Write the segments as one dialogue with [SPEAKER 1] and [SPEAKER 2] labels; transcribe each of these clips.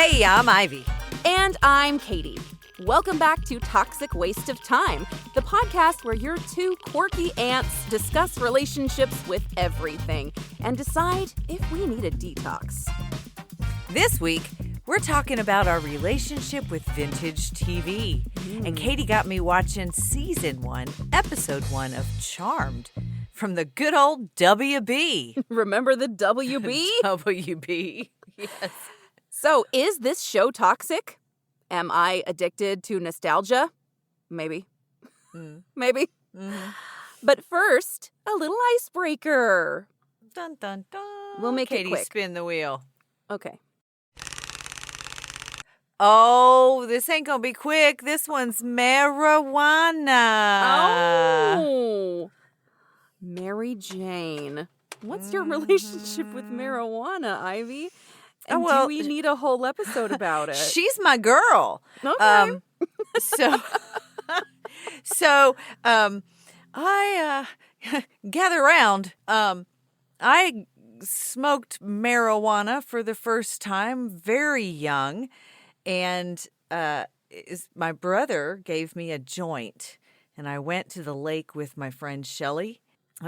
[SPEAKER 1] Hey, I'm Ivy.
[SPEAKER 2] And I'm Katie. Welcome back to Toxic Waste of Time, the podcast where your two quirky aunts discuss relationships with everything and decide if we need a detox.
[SPEAKER 1] This week, we're talking about our relationship with vintage TV. And Katie got me watching Season 1, Episode 1 of Charmed from the good old WB.
[SPEAKER 2] Remember the WB?
[SPEAKER 1] WB, yes.
[SPEAKER 2] So, is this show toxic? Am I addicted to nostalgia? Maybe. Maybe. Mm-hmm. But first, a little icebreaker.
[SPEAKER 1] Dun, dun, dun.
[SPEAKER 2] We'll make
[SPEAKER 1] Katie,
[SPEAKER 2] it quick.
[SPEAKER 1] Spin the wheel.
[SPEAKER 2] Okay.
[SPEAKER 1] Oh, this ain't gonna be quick. This one's marijuana.
[SPEAKER 2] Oh. Mary Jane. What's your relationship with marijuana, Ivy? And do we need a whole episode about it?
[SPEAKER 1] She's my girl.
[SPEAKER 2] Okay.
[SPEAKER 1] I gather round. I smoked marijuana for the first time very young, and my brother gave me a joint, and I went to the lake with my friend Shelly.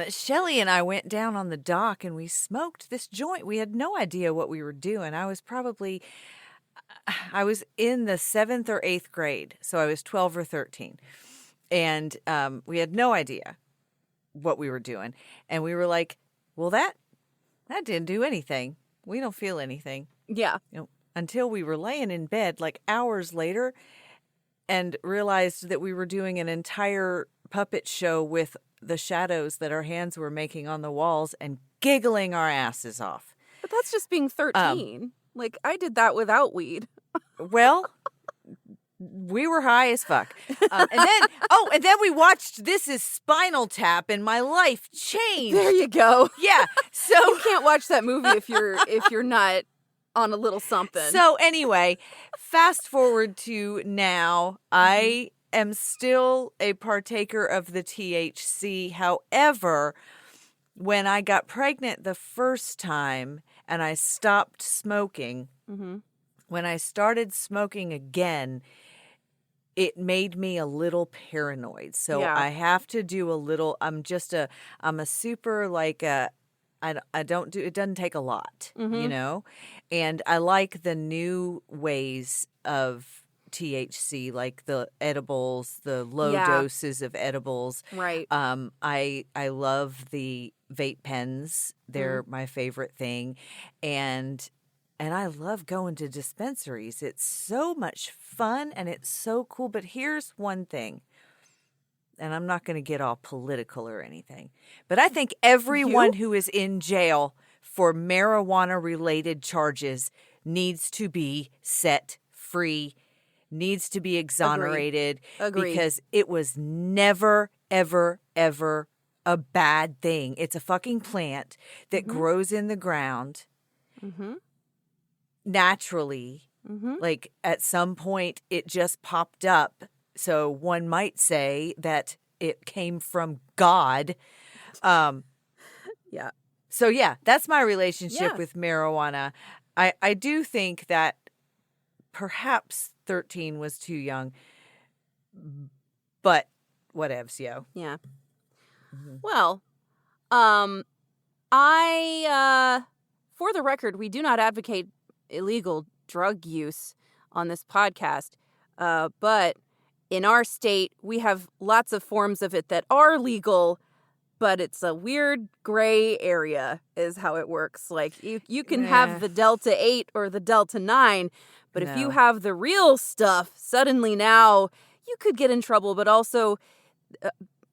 [SPEAKER 1] Shelly and I went down on the dock and we smoked this joint. We had no idea what we were doing. I was in the 7th or 8th grade, so I was 12 or 13. And we had no idea what we were doing. And we were like, well, that didn't do anything. We don't feel anything.
[SPEAKER 2] Yeah.
[SPEAKER 1] Until we were laying in bed like hours later and realized that we were doing an entire puppet show with the shadows that our hands were making on the walls and giggling our asses off.
[SPEAKER 2] But that's just being 13. I did that without weed.
[SPEAKER 1] Well, we were high as fuck. And then we watched This Is Spinal Tap and my life changed.
[SPEAKER 2] There you go.
[SPEAKER 1] Yeah. So
[SPEAKER 2] you can't watch that movie if you're not on a little something.
[SPEAKER 1] So anyway, fast forward to now, I am still a partaker of the THC. However, when I got pregnant the first time and I stopped smoking, when I started smoking again, it made me a little paranoid. So
[SPEAKER 2] yeah.
[SPEAKER 1] I have to do a little, I'm a super I don't do, it doesn't take a lot, and I like the new ways of THC, like the edibles, the low doses of edibles.
[SPEAKER 2] Right.
[SPEAKER 1] I love the vape pens. They're my favorite thing. And I love going to dispensaries. It's so much fun and it's so cool. But here's one thing. And I'm not going to get all political or anything. But I think everyone who is in jail for marijuana-related charges needs to be set free, needs to be exonerated.
[SPEAKER 2] Agreed.
[SPEAKER 1] Because it was never, ever, ever a bad thing. It's a fucking plant that grows in the ground naturally. Like at some point it just popped up. So one might say that it came from God.
[SPEAKER 2] Yeah.
[SPEAKER 1] So yeah, that's my relationship with marijuana. I do think that perhaps 13 was too young, but whatevs, yo.
[SPEAKER 2] Yeah. Well, I, for the record, we do not advocate illegal drug use on this podcast, but in our state, we have lots of forms of it that are legal, but it's a weird gray area is how it works. Like you can have the Delta 8 or the Delta 9, but if you have the real stuff, suddenly now you could get in trouble, but also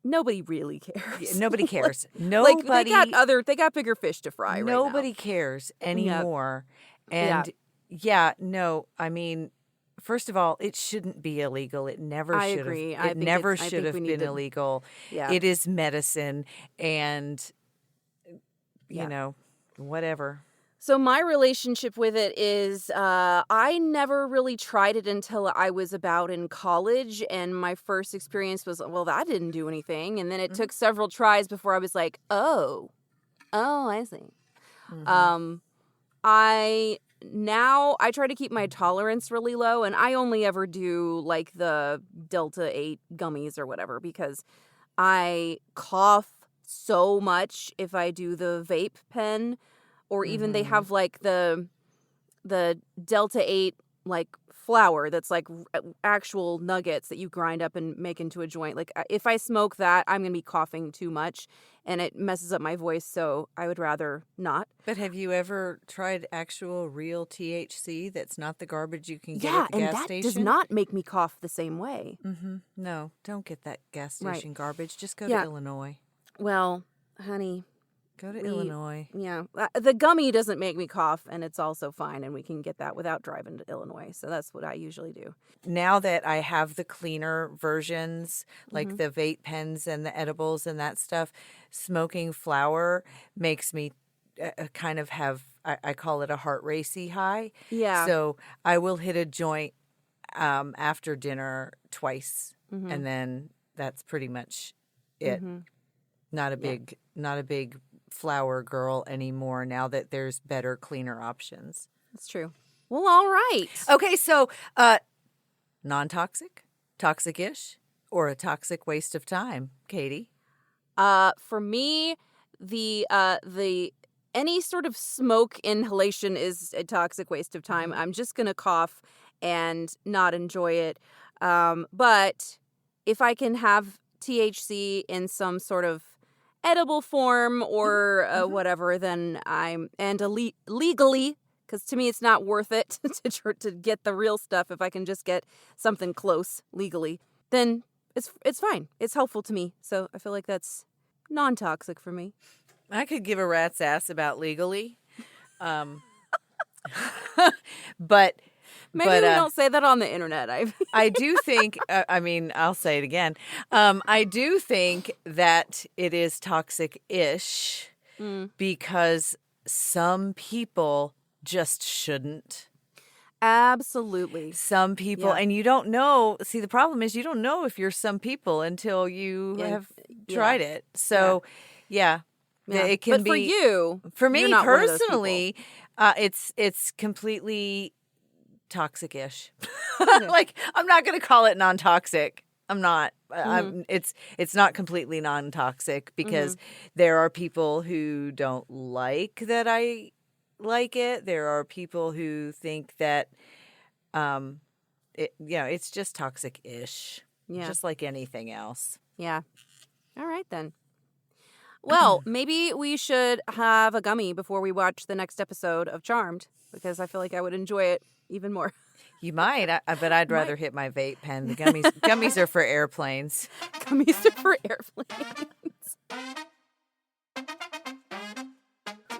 [SPEAKER 2] nobody really cares.
[SPEAKER 1] Yeah, nobody cares. Nobody.
[SPEAKER 2] They got bigger fish to fry right now.
[SPEAKER 1] Nobody cares anymore. Yep. And I mean, first of all, it shouldn't be illegal. It never should have. It never should have been illegal.
[SPEAKER 2] Yeah.
[SPEAKER 1] It is medicine, and whatever.
[SPEAKER 2] So my relationship with it is I never really tried it until I was about in college, and my first experience was, well, that didn't do anything. And then it took several tries before I was like, oh, I see. I now I try to keep my tolerance really low, and I only ever do like the Delta 8 gummies or whatever because I cough so much if I do the vape pen, or even they have like the Delta 8 like flour that's like actual nuggets that you grind up and make into a joint. Like if I smoke that, I'm going to be coughing too much and it messes up my voice, so I would rather not.
[SPEAKER 1] But have you ever tried actual real THC that's not the garbage you can get at the gas
[SPEAKER 2] that
[SPEAKER 1] station?
[SPEAKER 2] does not make me cough the same way.
[SPEAKER 1] No, don't get that gas station garbage. Just go
[SPEAKER 2] Yeah.
[SPEAKER 1] to Illinois.
[SPEAKER 2] Well, honey,
[SPEAKER 1] Go to Illinois.
[SPEAKER 2] yeah, the gummy doesn't make me cough, and it's also fine, and we can get that without driving to Illinois. So that's what I usually do.
[SPEAKER 1] Now that I have the cleaner versions, like the vape pens and the edibles and that stuff, smoking flower makes me kind of have, I call it a heart racy high.
[SPEAKER 2] Yeah.
[SPEAKER 1] So I will hit a joint after dinner twice, and then that's pretty much it. Not a big flower girl anymore now that there's better, cleaner options.
[SPEAKER 2] That's true. Well, all right.
[SPEAKER 1] Okay, so non-toxic, toxic-ish, or a toxic waste of time, Katie?
[SPEAKER 2] For me, the any sort of smoke inhalation is a toxic waste of time. I'm just gonna cough and not enjoy it. But if I can have THC in some sort of edible form or whatever, then legally, because to me it's not worth it to get the real stuff. If I can just get something close legally, then it's fine. It's helpful to me, so I feel like that's non-toxic for me.
[SPEAKER 1] I could give a rat's ass about legally, but
[SPEAKER 2] Maybe we don't say that on the internet.
[SPEAKER 1] I do think, I'll say it again. I do think that it is toxic-ish because some people just shouldn't.
[SPEAKER 2] Absolutely.
[SPEAKER 1] Some people, and you don't know. See, the problem is you don't know if you're some people until you have tried it. So, it can be.
[SPEAKER 2] But for you,
[SPEAKER 1] for me
[SPEAKER 2] you're not one of those
[SPEAKER 1] personally, it's completely toxic-ish. Like, I'm not going to call it non-toxic. I'm not. It's not completely non-toxic because there are people who don't like that I like it. There are people who think that it's just toxic-ish.
[SPEAKER 2] Yeah.
[SPEAKER 1] Just like anything else.
[SPEAKER 2] Yeah. All right, then. Well, maybe we should have a gummy before we watch the next episode of Charmed, because I feel like I would enjoy it even more.
[SPEAKER 1] You might, but I'd rather hit my vape pen. The gummies are for airplanes.
[SPEAKER 2] Gummies are for airplanes.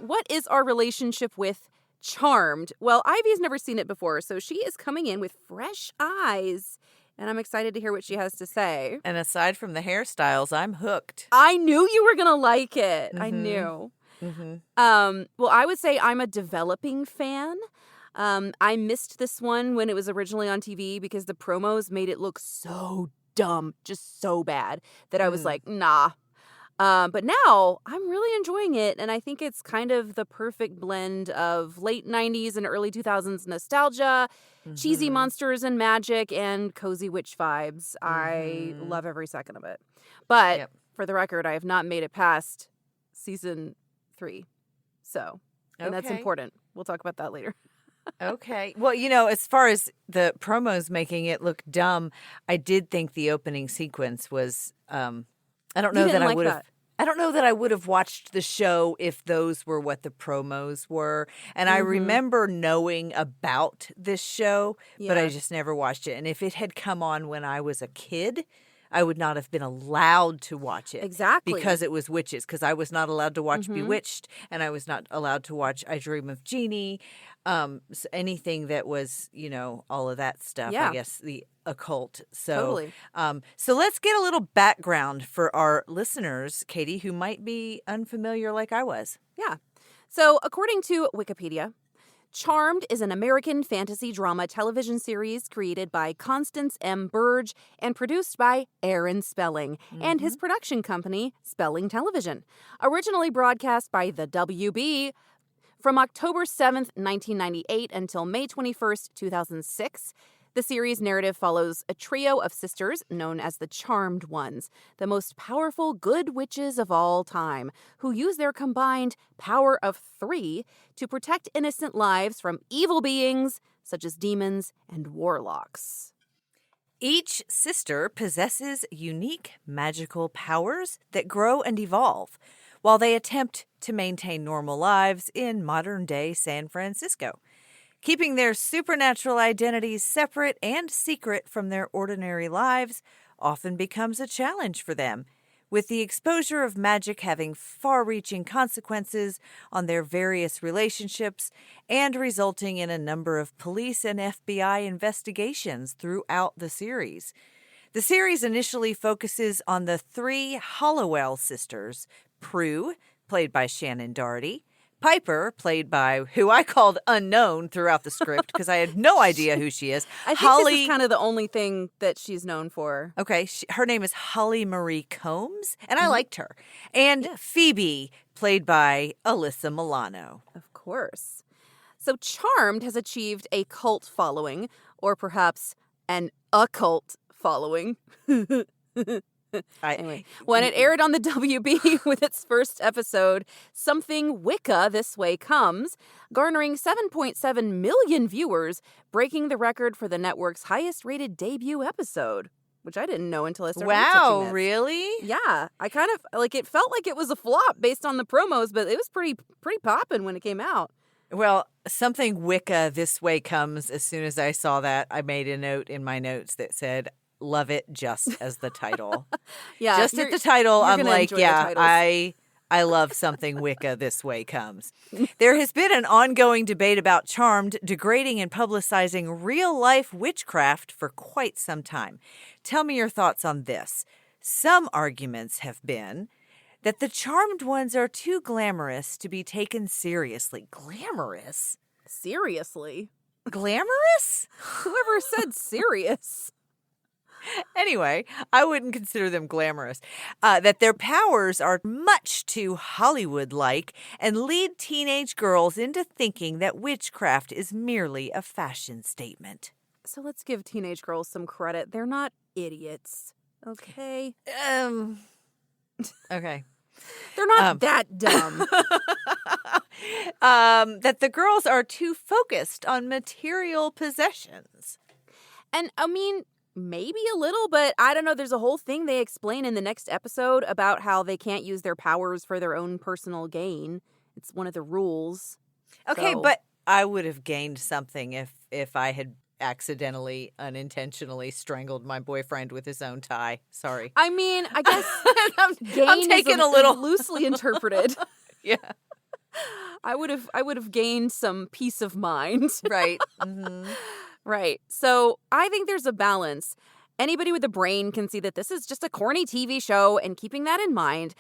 [SPEAKER 2] What is our relationship with Charmed? Well, Ivy's never seen it before, so she is coming in with fresh eyes, and I'm excited to hear what she has to say.
[SPEAKER 1] And aside from the hairstyles, I'm hooked.
[SPEAKER 2] I knew you were going to like it. I knew. Well, I would say I'm a developing fan. I missed this one when it was originally on TV because the promos made it look so dumb, just so bad, that I was like, nah. But now I'm really enjoying it, and I think it's kind of the perfect blend of late 90s and early 2000s nostalgia, cheesy monsters and magic, and cozy witch vibes. I love every second of it. But for the record, I have not made it past season 3. So, and that's important. We'll talk about that later.
[SPEAKER 1] Okay. Well, as far as the promos making it look dumb, I did think the opening sequence was I don't know that I would have. I don't know that I would have watched the show if those were what the promos were. And I remember knowing about this show, but I just never watched it. And if it had come on when I was a kid, I would not have been allowed to watch it.
[SPEAKER 2] Exactly.
[SPEAKER 1] Because it was witches. Because I was not allowed to watch Bewitched, and I was not allowed to watch I Dream of Jeannie. So anything that was, all of that stuff, I guess, the occult. So,
[SPEAKER 2] totally.
[SPEAKER 1] So let's get a little background for our listeners, Katie, who might be unfamiliar like I was.
[SPEAKER 2] Yeah. So according to Wikipedia, Charmed is an American fantasy drama television series created by Constance M. Burge and produced by Aaron Spelling and his production company, Spelling Television. Originally broadcast by the WB From October 7th, 1998 until May 21st, 2006, the series narrative follows a trio of sisters known as the Charmed Ones, the most powerful good witches of all time, who use their combined power of 3 to protect innocent lives from evil beings such as demons and warlocks.
[SPEAKER 1] Each sister possesses unique magical powers that grow and evolve while they attempt to maintain normal lives in modern-day San Francisco. Keeping their supernatural identities separate and secret from their ordinary lives often becomes a challenge for them, with the exposure of magic having far-reaching consequences on their various relationships and resulting in a number of police and FBI investigations throughout the series. The series initially focuses on the 3 Hollowell sisters, Prue, played by Shannon Doherty, Piper, played by who I called unknown throughout the script because I had no idea who she is.
[SPEAKER 2] I think this is kind of the only thing that she's known for.
[SPEAKER 1] Okay, her name is Holly Marie Combs, and I liked her. And Phoebe, played by Alyssa Milano.
[SPEAKER 2] Of course. So Charmed has achieved a cult following, or perhaps an occult following. Anyway, when it aired on the WB with its first episode, Something Wicca This Way Comes, garnering 7.7 million viewers, breaking the record for the network's highest-rated debut episode, which I didn't know until I started researching this.
[SPEAKER 1] Really?
[SPEAKER 2] Yeah, I kind of, it felt like it was a flop based on the promos, but it was pretty poppin' when it came out.
[SPEAKER 1] Well, Something Wicca This Way Comes, as soon as I saw that, I made a note in my notes that said, love it just as the title.
[SPEAKER 2] Yeah,
[SPEAKER 1] just at the title, I'm like, yeah,
[SPEAKER 2] I
[SPEAKER 1] love Something Wicca This Way Comes. There has been an ongoing debate about Charmed degrading and publicizing real-life witchcraft for quite some time. Tell me your thoughts on this. Some arguments have been that the Charmed Ones are too glamorous to be taken seriously. Glamorous?
[SPEAKER 2] Seriously?
[SPEAKER 1] Glamorous?
[SPEAKER 2] Whoever said serious?
[SPEAKER 1] Anyway, I wouldn't consider them glamorous. That their powers are much too Hollywood-like and lead teenage girls into thinking that witchcraft is merely a fashion statement.
[SPEAKER 2] So let's give teenage girls some credit. They're not idiots, okay?
[SPEAKER 1] Okay.
[SPEAKER 2] They're not that dumb.
[SPEAKER 1] That the girls are too focused on material possessions.
[SPEAKER 2] And, I mean, maybe a little, but I don't know. There's a whole thing they explain in the next episode about how they can't use their powers for their own personal gain. It's one of the rules.
[SPEAKER 1] Okay,
[SPEAKER 2] so.
[SPEAKER 1] But I would have gained something if I had accidentally, unintentionally strangled my boyfriend with his own tie. Sorry.
[SPEAKER 2] I mean, I guess
[SPEAKER 1] I'm taking a little
[SPEAKER 2] loosely interpreted.
[SPEAKER 1] Yeah.
[SPEAKER 2] I would have gained some peace of mind.
[SPEAKER 1] Right. Mm-hmm.
[SPEAKER 2] Right. So I think there's a balance. Anybody with a brain can see that this is just a corny TV show, and keeping that in mind,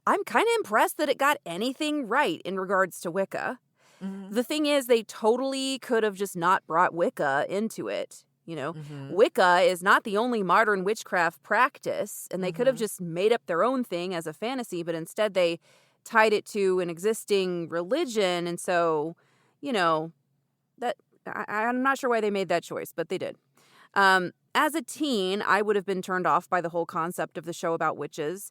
[SPEAKER 2] I'm kind of impressed that it got anything right in regards to Wicca. Mm-hmm. The thing is, they totally could have just not brought Wicca into it. You know, Wicca is not the only modern witchcraft practice, and they could have just made up their own thing as a fantasy, but instead they tied it to an existing religion. And so, you know, that I'm not sure why they made that choice, but they did. As a teen, I would have been turned off by the whole concept of the show about witches.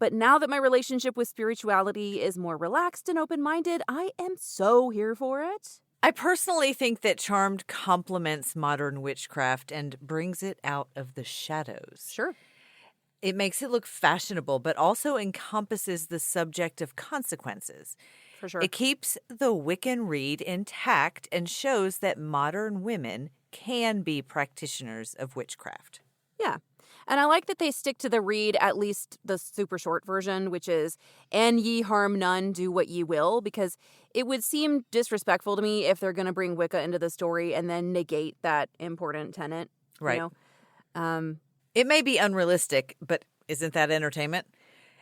[SPEAKER 2] But now that my relationship with spirituality is more relaxed and open-minded, I am so here for it.
[SPEAKER 1] I personally think that Charmed complements modern witchcraft and brings it out of the shadows.
[SPEAKER 2] Sure.
[SPEAKER 1] It makes it look fashionable, but also encompasses the subject of consequences.
[SPEAKER 2] For sure.
[SPEAKER 1] It keeps the Wiccan read intact and shows that modern women can be practitioners of witchcraft.
[SPEAKER 2] Yeah. And I like that they stick to the read, at least the super short version, which is, "And ye harm none, do what ye will," because it would seem disrespectful to me if they're going to bring Wicca into the story and then negate that important tenet.
[SPEAKER 1] Right.
[SPEAKER 2] You know?
[SPEAKER 1] It may be unrealistic, but isn't that entertainment?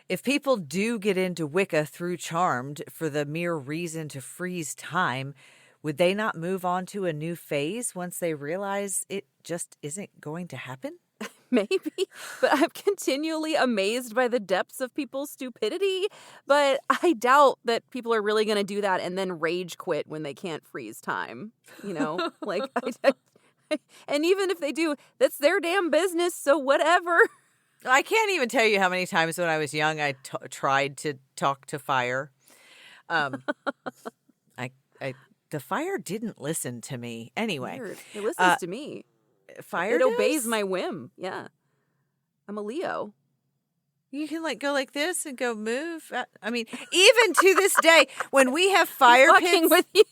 [SPEAKER 1] If people do get into Wicca through Charmed for the mere reason to freeze time, would they not move on to a new phase once they realize it just isn't going to happen?
[SPEAKER 2] Maybe, but I'm continually amazed by the depths of people's stupidity. But I doubt that people are really going to do that and then rage quit when they can't freeze time. Like, and even if they do, that's their damn business. So whatever.
[SPEAKER 1] I can't even tell you how many times when I was young I tried to talk to fire. The fire didn't listen to me. Anyway,
[SPEAKER 2] weird. It listens to me.
[SPEAKER 1] Fire
[SPEAKER 2] it
[SPEAKER 1] does?
[SPEAKER 2] obeys my whim. Yeah, I'm a Leo.
[SPEAKER 1] You can go like this and go move. I mean, even to this day, when we have fire pits,
[SPEAKER 2] with you.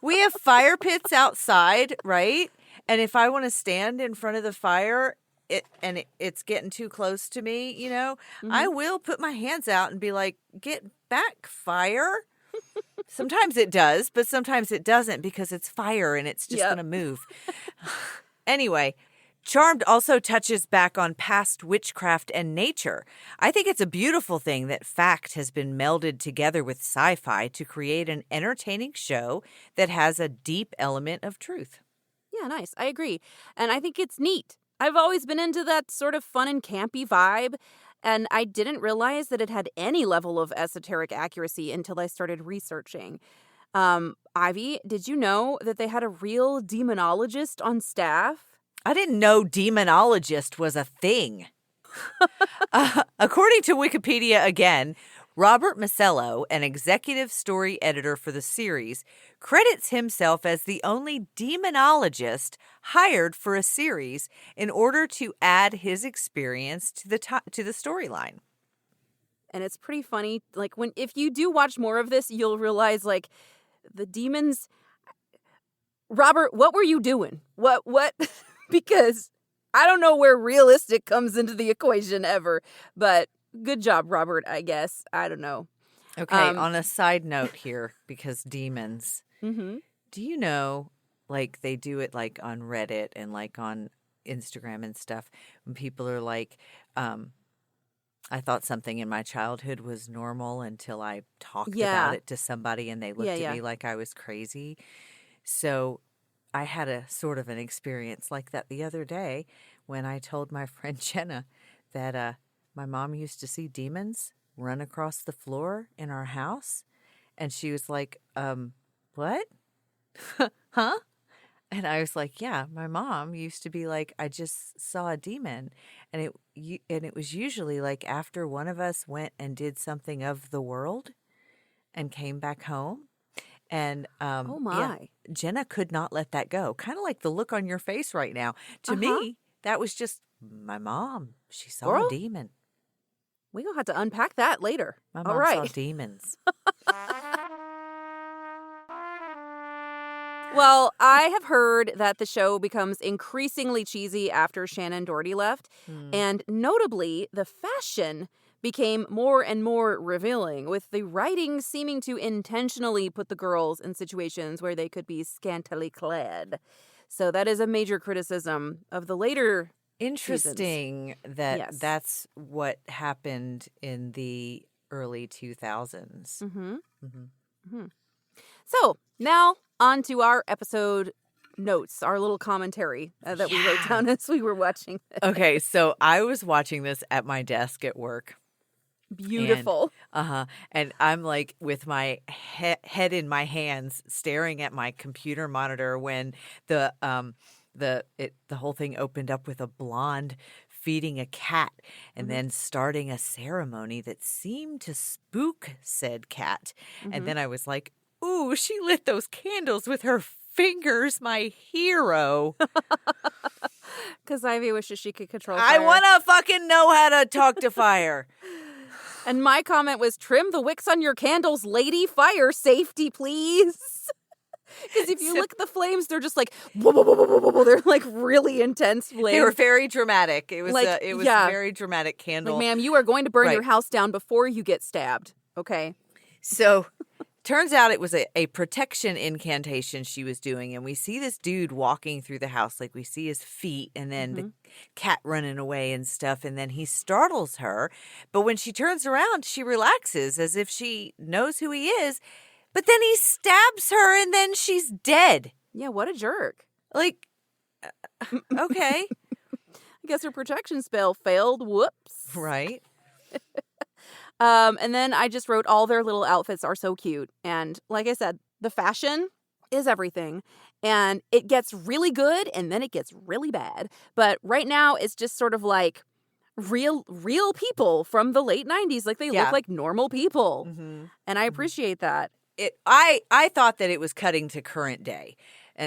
[SPEAKER 1] we have fire pits outside, right? And if I want to stand in front of the fire, it's getting too close to me, I will put my hands out and be like, "Get back, fire." Sometimes it does, but sometimes it doesn't because it's fire and it's just going to move. Anyway, Charmed also touches back on past witchcraft and nature. I think it's a beautiful thing that fact has been melded together with sci-fi to create an entertaining show that has a deep element of truth.
[SPEAKER 2] Yeah, nice. I agree. And I think it's neat. I've always been into that sort of fun and campy vibe, and I didn't realize that it had any level of esoteric accuracy until I started researching. Ivy, did you know that they had a real demonologist on staff?
[SPEAKER 1] I didn't know demonologist was a thing. According to Wikipedia again, Robert Masello, an executive story editor for the series, credits himself as the only demonologist hired for a series in order to add his experience to the storyline.
[SPEAKER 2] And it's pretty funny. Like, if you do watch more of this, you'll realize, like, the demons... Robert, what were you doing? What? Because I don't know where realistic comes into the equation ever, but... Good job, Robert, I guess. I don't know.
[SPEAKER 1] Okay, on a side note here, because demons.
[SPEAKER 2] Mm-hmm.
[SPEAKER 1] Do you know, like, they do it, like, on Reddit and, like, on Instagram and stuff, when people are like, I thought something in my childhood was normal until I talked about it to somebody and they looked at me like I was crazy. So I had a sort of an experience like that the other day when I told my friend Jenna that my mom used to see demons run across the floor in our house. And she was like, what? Huh? And I was like, yeah, my mom used to be like, I just saw a demon. And it was usually like after one of us went and did something of the world and came back home. And
[SPEAKER 2] oh my.
[SPEAKER 1] Jenna could not let that go. Kind of like the look on your face right now. To me, that was just my mom. She saw a demon.
[SPEAKER 2] We're going to have to unpack that later.
[SPEAKER 1] My mom saw demons.
[SPEAKER 2] Well, I have heard that the show becomes increasingly cheesy after Shannon Doherty left. And notably, the fashion became more and more revealing, with the writing seeming to intentionally put the girls in situations where they could be scantily clad. So that is a major criticism of the later
[SPEAKER 1] Interesting
[SPEAKER 2] seasons.
[SPEAKER 1] That that's what happened in the early 2000s.
[SPEAKER 2] So now on to our episode notes, our little commentary that we wrote down as we were watching this.
[SPEAKER 1] Okay, so I was watching this at my desk at work.
[SPEAKER 2] Beautiful.
[SPEAKER 1] And I'm like with my head in my hands staring at my computer monitor when the whole thing opened up with a blonde feeding a cat and then starting a ceremony that seemed to spook said cat. And then I was like, ooh, she lit those candles with her fingers, my hero.
[SPEAKER 2] Because Ivy wishes she could control fire.
[SPEAKER 1] I want to fucking know how to talk to fire.
[SPEAKER 2] And my comment was, trim the wicks on your candles, lady. Fire safety, please. Because if you look at the flames, they're just like, whoa, whoa, whoa, whoa, whoa. They're like really intense flames.
[SPEAKER 1] They were very dramatic. It was
[SPEAKER 2] like,
[SPEAKER 1] a very dramatic candle.
[SPEAKER 2] Like, ma'am, you are going to burn your house down before you get stabbed. Okay.
[SPEAKER 1] So turns out it was a protection incantation she was doing. And we see this dude walking through the house. Like we see his feet and then the cat running away and stuff. And then he startles her. But when she turns around, she relaxes as if she knows who he is. But then he stabs her and then she's dead.
[SPEAKER 2] Yeah, what a jerk.
[SPEAKER 1] Like, okay.
[SPEAKER 2] I guess her protection spell failed. Whoops.
[SPEAKER 1] Right.
[SPEAKER 2] And then I just wrote all their little outfits are so cute. And like I said, the fashion is everything. And it gets really good and then it gets really bad. But right now it's just sort of like real people from the late 90s. Like they look like normal people.
[SPEAKER 1] Mm-hmm.
[SPEAKER 2] And I appreciate that.
[SPEAKER 1] I thought that it was cutting to current day,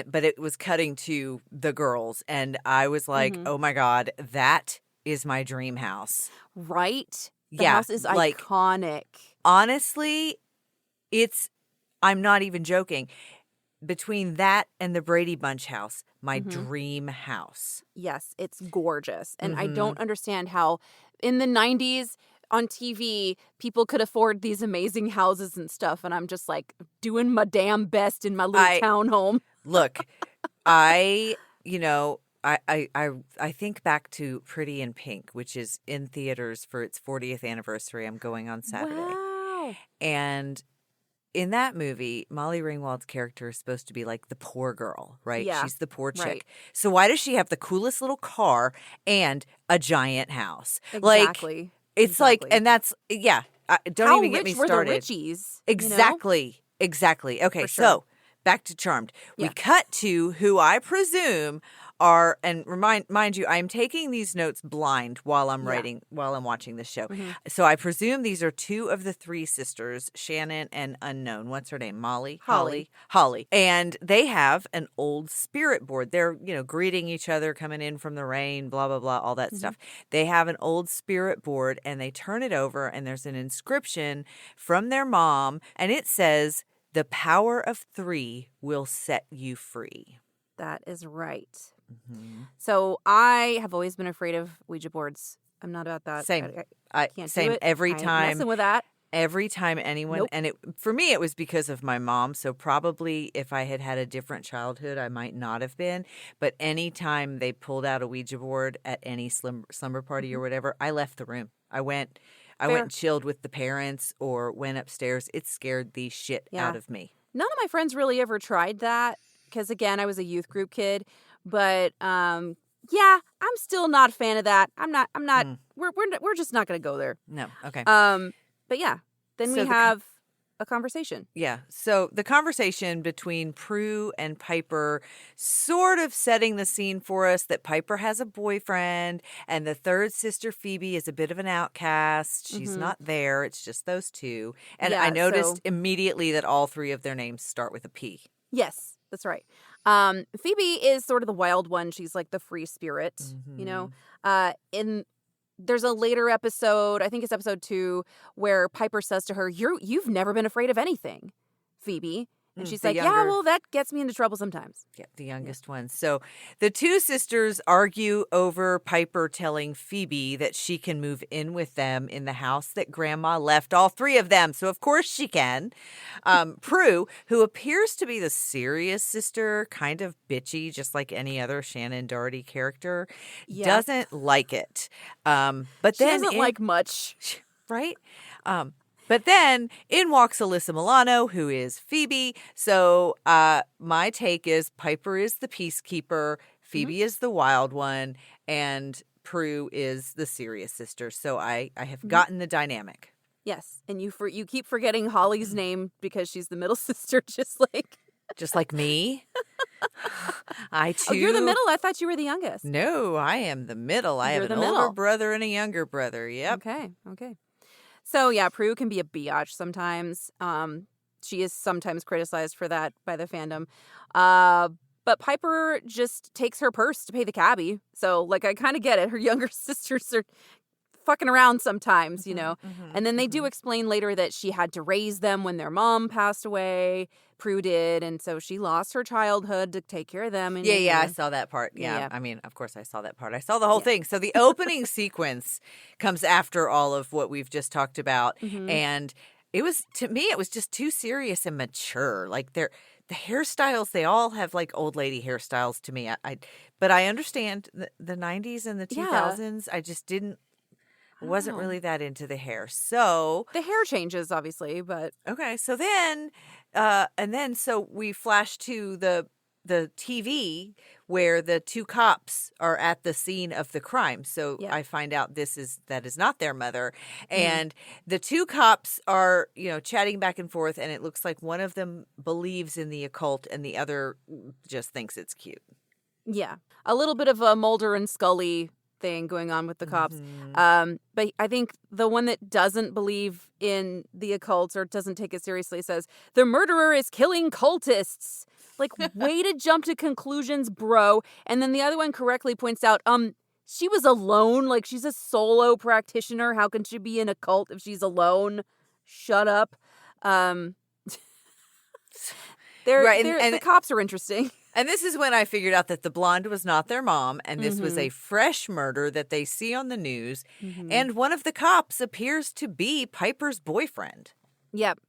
[SPEAKER 1] but it was cutting to the girls. And I was like, oh my God, that is my dream house.
[SPEAKER 2] Right? The house is iconic.
[SPEAKER 1] Honestly, I'm not even joking. Between that and the Brady Bunch house, my dream house.
[SPEAKER 2] Yes, it's gorgeous. And I don't understand how in the 90s on TV, people could afford these amazing houses and stuff. And I'm just like doing my damn best in my little townhome.
[SPEAKER 1] Look, I think back to Pretty in Pink, which is in theaters for its 40th anniversary. I'm going on Saturday.
[SPEAKER 2] Wow.
[SPEAKER 1] And in that movie, Molly Ringwald's character is supposed to be like the poor girl, right?
[SPEAKER 2] Yeah.
[SPEAKER 1] She's the poor chick.
[SPEAKER 2] Right.
[SPEAKER 1] So why does she have the coolest little car and a giant house?
[SPEAKER 2] Exactly.
[SPEAKER 1] Like, it's like, and that's, don't even get me started.
[SPEAKER 2] How rich were the Richies?
[SPEAKER 1] Exactly.
[SPEAKER 2] You know?
[SPEAKER 1] Exactly. Okay,
[SPEAKER 2] sure.
[SPEAKER 1] So back to Charmed.
[SPEAKER 2] Yeah.
[SPEAKER 1] We cut to who I presume are, and mind you, I'm taking these notes blind while I'm writing, while I'm watching this show.
[SPEAKER 2] Mm-hmm.
[SPEAKER 1] So I presume these are two of the three sisters, Shannon and Unknown. What's her name? Molly?
[SPEAKER 2] Holly.
[SPEAKER 1] And they have an old spirit board. They're, greeting each other, coming in from the rain, blah, blah, blah, all that stuff. They have an old spirit board and they turn it over and there's an inscription from their mom and it says, "The power of 3 will set you free."
[SPEAKER 2] That is right.
[SPEAKER 1] Mm-hmm.
[SPEAKER 2] So I have always been afraid of Ouija boards. I'm not about that.
[SPEAKER 1] Same.
[SPEAKER 2] I can't
[SPEAKER 1] same.
[SPEAKER 2] do it.
[SPEAKER 1] Every
[SPEAKER 2] I ain't
[SPEAKER 1] time.
[SPEAKER 2] messing with that.
[SPEAKER 1] Every time anyone, and for me, it was because of my mom. So probably if I had had a different childhood, I might not have been. But anytime they pulled out a Ouija board at any slumber party or whatever, I left the room. I went and chilled with the parents or went upstairs. It scared the shit out of me.
[SPEAKER 2] None of my friends really ever tried that because, again, I was a youth group kid. But I'm still not a fan of that. I'm not. We're just not going to go there.
[SPEAKER 1] No. Okay.
[SPEAKER 2] But yeah, then we have a conversation.
[SPEAKER 1] Yeah. So the conversation between Prue and Piper sort of setting the scene for us that Piper has a boyfriend and the third sister, Phoebe, is a bit of an outcast. She's not there. It's just those two. And I noticed immediately that all three of their names start with a P.
[SPEAKER 2] Yes, that's right. Phoebe is sort of the wild one. She's like the free spirit, There's a later episode, I think it's episode 2, where Piper says to her, "You've never been afraid of anything, Phoebe." And she's like, "Yeah, well, that gets me into trouble sometimes."
[SPEAKER 1] Yeah, the youngest one. So the two sisters argue over Piper telling Phoebe that she can move in with them in the house that Grandma left all three of them. So, of course, she can. Prue, who appears to be the serious sister, kind of bitchy, just like any other Shannon Doherty character, doesn't like it. But
[SPEAKER 2] she doesn't like much.
[SPEAKER 1] Right? But then in walks Alyssa Milano, who is Phoebe. So my take is Piper is the peacekeeper, Phoebe is the wild one, and Prue is the serious sister. So I have gotten the dynamic.
[SPEAKER 2] Yes, and you keep forgetting Holly's name because she's the middle sister, just like
[SPEAKER 1] me. I too.
[SPEAKER 2] Oh, you're the middle? I thought you were the youngest.
[SPEAKER 1] No, I am the middle. I have an older brother and a younger brother. Yep.
[SPEAKER 2] Okay. So, yeah, Prue can be a biatch sometimes. She is sometimes criticized for that by the fandom. But Piper just takes her purse to pay the cabbie. So, I kind of get it. Her younger sisters are fucking around sometimes, And then they do explain later that she had to raise them when their mom passed away. Prue did. And so she lost her childhood to take care of them. And
[SPEAKER 1] I saw that part. Yeah. I mean, of course I saw that part. I saw the whole thing. So the opening sequence comes after all of what we've just talked about. And it was, to me, it was just too serious and mature. Like the hairstyles, they all have old lady hairstyles to me. But I understand the 90s and the 2000s. I just wasn't really that into the hair. So
[SPEAKER 2] the hair changes, obviously, but
[SPEAKER 1] okay. So then, so we flash to the the TV where the two cops are at the scene of the crime. So I find out that is not their mother. And the two cops are, chatting back and forth, and it looks like one of them believes in the occult and the other just thinks it's cute.
[SPEAKER 2] Yeah. A little bit of a Mulder and Scully thing going on with the cops. But I think the one that doesn't believe in the occult or doesn't take it seriously says, the murderer is killing cultists. Like, way to jump to conclusions, bro. And then the other one correctly points out, she was alone. Like, she's a solo practitioner. How can she be in a cult if she's alone? Shut up. The cops are interesting.
[SPEAKER 1] And this is when I figured out that the blonde was not their mom, and this was a fresh murder that they see on the news, and one of the cops appears to be Piper's boyfriend.
[SPEAKER 2] Yep.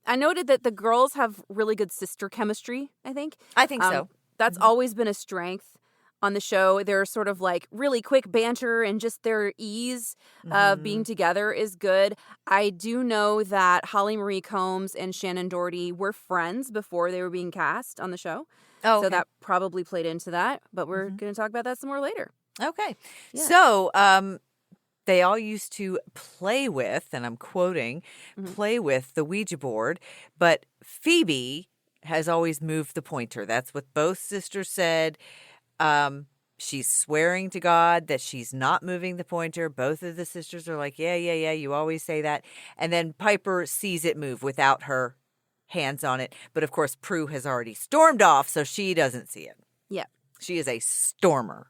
[SPEAKER 2] I noted that the girls have really good sister chemistry, I think.
[SPEAKER 1] I think so.
[SPEAKER 2] That's always been a strength on the show. They're sort of like really quick banter, and just their ease of being together is good. I do know that Holly Marie Combs and Shannon Doherty were friends before they were being cast on the show.
[SPEAKER 1] Oh,
[SPEAKER 2] so that probably played into that, but we're going to talk about that some more later.
[SPEAKER 1] Okay.
[SPEAKER 2] Yeah.
[SPEAKER 1] So, they all used to play with, and I'm quoting, play with the Ouija board, but Phoebe has always moved the pointer. That's what both sisters said. She's swearing to God that she's not moving the pointer. Both of the sisters are like, yeah, you always say that. And then Piper sees it move without her hands on it. But of course, Prue has already stormed off, so she doesn't see it.
[SPEAKER 2] Yeah.
[SPEAKER 1] She is a stormer.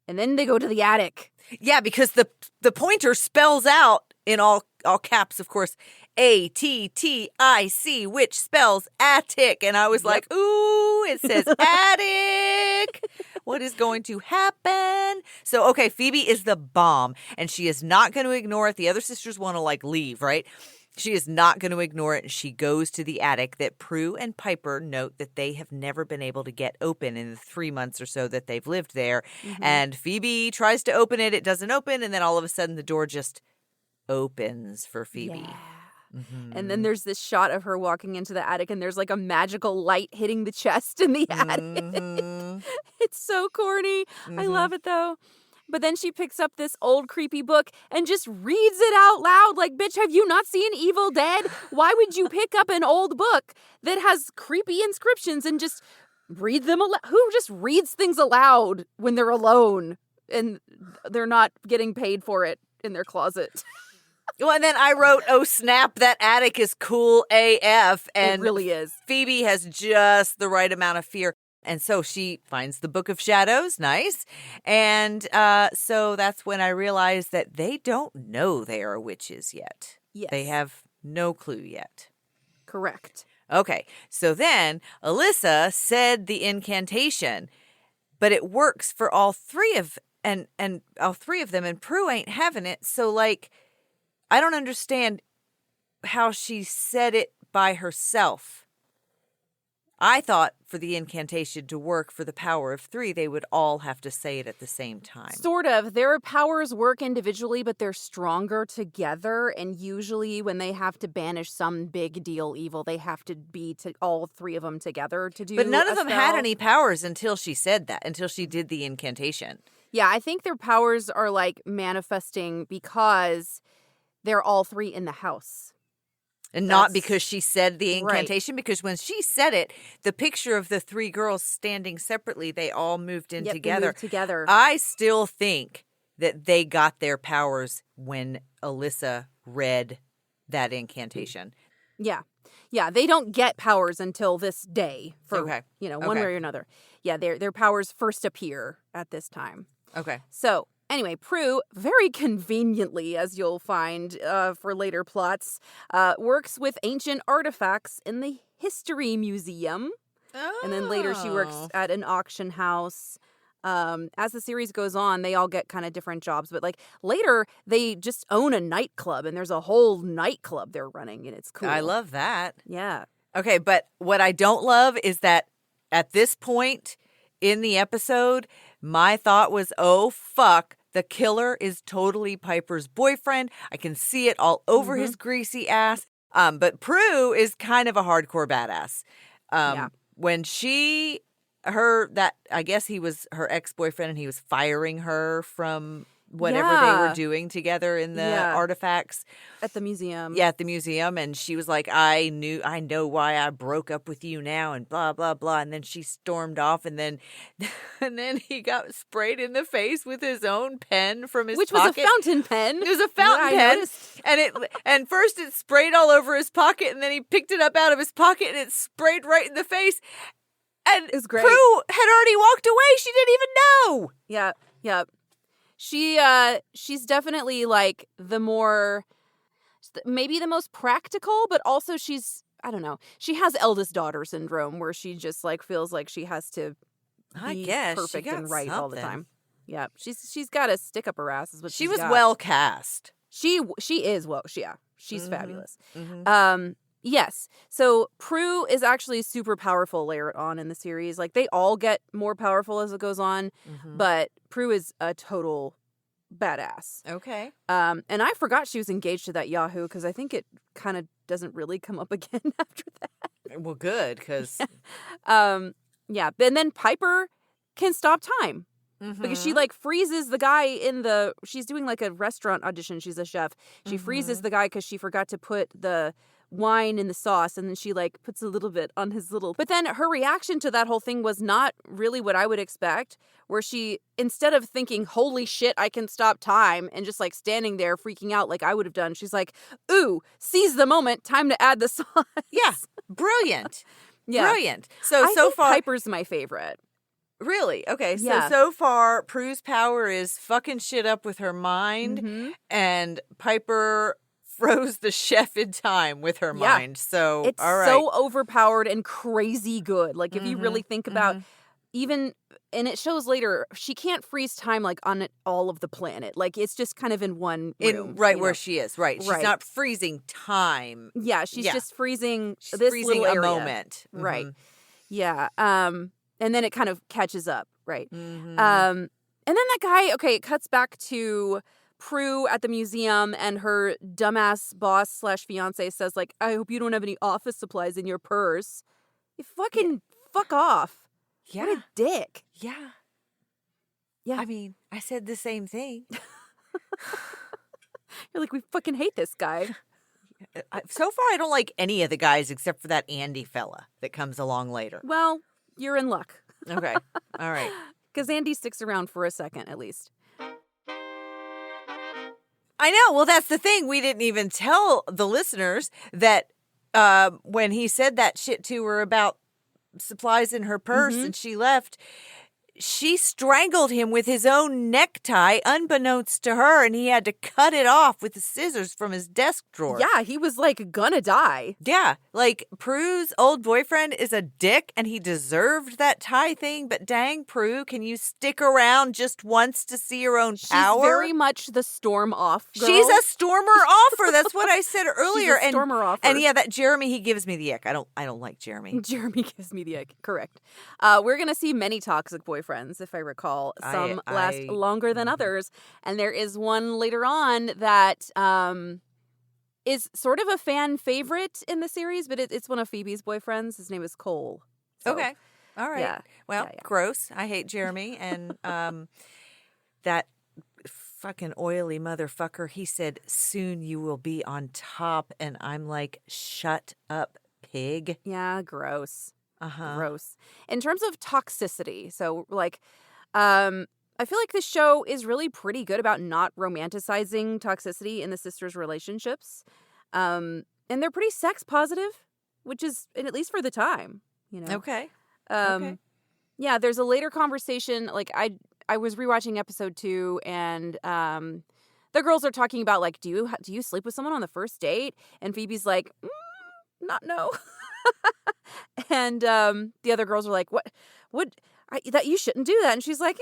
[SPEAKER 2] And then they go to the attic.
[SPEAKER 1] Yeah, because the pointer spells out in all caps, of course, ATTIC, which spells attic. And I was like, ooh, it says attic. What is going to happen? So, okay, Phoebe is the bomb, and she is not going to ignore it. The other sisters want to, leave, right? She is not going to ignore it, and she goes to the attic that Prue and Piper note that they have never been able to get open in the 3 months or so that they've lived there. And Phoebe tries to open it. It doesn't open, and then all of a sudden the door just opens for Phoebe.
[SPEAKER 2] Yeah. And then there's this shot of her walking into the attic, and there's like a magical light hitting the chest in the attic. It's so corny. I love it, though. But then she picks up this old creepy book and just reads it out loud. Like, bitch, have you not seen Evil Dead? Why would you pick up an old book that has creepy inscriptions and just read them aloud? Who just reads things aloud when they're alone and they're not getting paid for it in their closet?
[SPEAKER 1] Well, and then I wrote, oh, snap, that attic is cool AF. And
[SPEAKER 2] it really is.
[SPEAKER 1] Phoebe has just the right amount of fear. And so she finds the Book of Shadows. Nice. And so that's when I realized that they don't know they are witches yet.
[SPEAKER 2] Yes.
[SPEAKER 1] They have no clue yet.
[SPEAKER 2] Correct.
[SPEAKER 1] Okay. So then Alyssa said the incantation, but it works for all three of and all three of them, and Prue ain't having it. So, I don't understand how she said it by herself. I thought for the incantation to work for the power of three, they would all have to say it at the same time.
[SPEAKER 2] Sort of. Their powers work individually, but they're stronger together. And usually when they have to banish some big deal evil, they have to be all three of them together to do.
[SPEAKER 1] But none of them
[SPEAKER 2] spell.
[SPEAKER 1] had any powers until she said that, until she did the incantation.
[SPEAKER 2] Yeah, I think their powers are manifesting because they're all three in the house.
[SPEAKER 1] And not because she said the incantation, because when she said it, the picture of the three girls standing separately, they all moved in together.
[SPEAKER 2] They moved together.
[SPEAKER 1] I still think that they got their powers when Alyssa read that incantation.
[SPEAKER 2] Yeah. Yeah, they don't get powers until this day for, one way or another. Yeah, their powers first appear at this time.
[SPEAKER 1] Okay.
[SPEAKER 2] So, anyway, Prue, very conveniently, as you'll find for later plots, works with ancient artifacts in the History Museum. Oh. And then later she works at an auction house. As the series goes on, they all get kind of different jobs. But later, they just own a nightclub, and there's a whole nightclub they're running, and it's cool.
[SPEAKER 1] I love that.
[SPEAKER 2] Yeah.
[SPEAKER 1] Okay, but what I don't love is that at this point in the episode, my thought was, oh, fuck, the killer is totally Piper's boyfriend. I can see it all over his greasy ass. But Prue is kind of a hardcore badass. I guess he was her ex-boyfriend and he was firing her from whatever they were doing together in the artifacts
[SPEAKER 2] at the museum.
[SPEAKER 1] Yeah, at the museum. And she was like, I know why I broke up with you now and blah, blah, blah. And then she stormed off and then he got sprayed in the face with his own pen from his
[SPEAKER 2] pocket. Which was a fountain pen.
[SPEAKER 1] It was a fountain pen. And first it sprayed all over his pocket and then he picked it up out of his pocket and it sprayed right in the face. And
[SPEAKER 2] it was great.
[SPEAKER 1] Prue had already walked away. She didn't even know.
[SPEAKER 2] Yeah. She's definitely like maybe the most practical, but also I don't know. She has eldest daughter syndrome where she just like feels like she has to be perfect and right all the time. Yeah, she's got a stick up her ass. Is what
[SPEAKER 1] she was well cast.
[SPEAKER 2] She is she's fabulous. Mm-hmm. Yes. So Prue is actually super powerful later on in the series. Like they all get more powerful as it goes on, but Prue is a total badass.
[SPEAKER 1] Okay.
[SPEAKER 2] And I forgot she was engaged to that Yahoo because I think it kind of doesn't really come up again after that.
[SPEAKER 1] Well, good because.
[SPEAKER 2] Yeah. And then Piper can stop time. Because she like freezes the guy she's doing like a restaurant audition. She's a chef. She freezes the guy because she forgot to put the wine in the sauce, and then she like puts a little bit on his little. But then her reaction to that whole thing was not really what I would expect, where she, instead of thinking, holy shit, I can stop time, and just like standing there freaking out like I would have done, she's like, ooh, seize the moment, time to add the sauce.
[SPEAKER 1] Yeah. Brilliant.
[SPEAKER 2] Yeah.
[SPEAKER 1] Brilliant.
[SPEAKER 2] So far
[SPEAKER 1] Piper's
[SPEAKER 2] my favorite.
[SPEAKER 1] Really? Okay. So far, Prue's power is fucking shit up with her mind, and Piper froze the chef in time with her mind. So
[SPEAKER 2] it's
[SPEAKER 1] all right.
[SPEAKER 2] So overpowered and crazy good. Like if you really think about even, and it shows later, she can't freeze time like on all of the planet. Like it's just kind of in one room.
[SPEAKER 1] Where she is. Right. She's not freezing time.
[SPEAKER 2] Yeah. She's just freezing
[SPEAKER 1] she's
[SPEAKER 2] this
[SPEAKER 1] freezing
[SPEAKER 2] little area.
[SPEAKER 1] A moment.
[SPEAKER 2] Right. Yeah. And then it kind of catches up. Right. And then that guy, it cuts back to Prue at the museum, and her dumbass boss / fiance says, like, I hope you don't have any office supplies in your purse. You fucking fuck off.
[SPEAKER 1] Yeah.
[SPEAKER 2] What a dick.
[SPEAKER 1] Yeah.
[SPEAKER 2] Yeah.
[SPEAKER 1] I mean, I said the same thing.
[SPEAKER 2] You're like, we fucking hate this guy.
[SPEAKER 1] So far, I don't like any of the guys except for that Andy fella that comes along later.
[SPEAKER 2] Well, you're in luck.
[SPEAKER 1] Okay. All right.
[SPEAKER 2] Because Andy sticks around for a second, at least.
[SPEAKER 1] I know. Well, that's the thing. We didn't even tell the listeners that when he said that shit to her about supplies in her purse and she left, she strangled him with his own necktie, unbeknownst to her, and he had to cut it off with the scissors from his desk drawer.
[SPEAKER 2] Yeah, he was like gonna die.
[SPEAKER 1] Yeah, like Prue's old boyfriend is a dick, and he deserved that tie thing. But dang, Prue, can you stick around just once to see your own power?
[SPEAKER 2] She's very much the storm off girl.
[SPEAKER 1] She's a stormer offer. That's what I said earlier.
[SPEAKER 2] She's a stormer offer.
[SPEAKER 1] And yeah, that Jeremy, he gives me the ick. I don't like Jeremy.
[SPEAKER 2] Jeremy gives me the ick. Correct. We're gonna see many toxic boyfriends, if I recall. Some last longer than others. And there is one later on that is sort of a fan favorite in the series, but it's one of Phoebe's boyfriends. His name is Cole. So,
[SPEAKER 1] okay. All right.
[SPEAKER 2] Yeah.
[SPEAKER 1] Well, gross. I hate Jeremy. And that fucking oily motherfucker, he said, soon you will be on top. And I'm like, shut up, pig.
[SPEAKER 2] Yeah, gross.
[SPEAKER 1] Uh-huh.
[SPEAKER 2] Gross. In terms of toxicity, so like, I feel like this show is really pretty good about not romanticizing toxicity in the sisters' relationships. And they're pretty sex positive, which is, at least for the time, you know.
[SPEAKER 1] Okay.
[SPEAKER 2] Yeah, there's a later conversation, like I was rewatching episode 2, and the girls are talking about like, do you sleep with someone on the first date? And Phoebe's like, not no. And the other girls are like, what that you shouldn't do that. And she's like,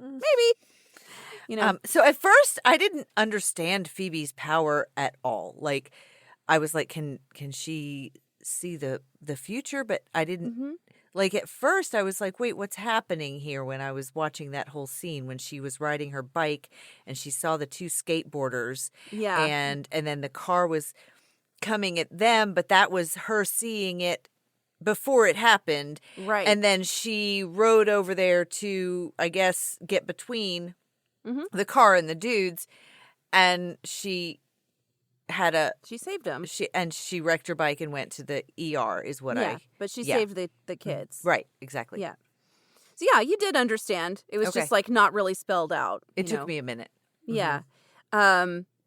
[SPEAKER 2] maybe, you know.
[SPEAKER 1] So at first I didn't understand Phoebe's power at all. Like I was like, can she see the future? But I didn't like at first I was like, wait, what's happening here? When I was watching that whole scene when she was riding her bike and she saw the two skateboarders.
[SPEAKER 2] Yeah.
[SPEAKER 1] And then the car was coming at them, but that was her seeing it before it happened.
[SPEAKER 2] Right.
[SPEAKER 1] And then she rode over there to, I guess, get between the car and the dudes. And she
[SPEAKER 2] She saved him.
[SPEAKER 1] She wrecked her bike and went to the ER is what
[SPEAKER 2] but she saved the kids.
[SPEAKER 1] Right, exactly.
[SPEAKER 2] Yeah. So yeah, you did understand. It was just like not really spelled out.
[SPEAKER 1] It took me a minute.
[SPEAKER 2] Yeah.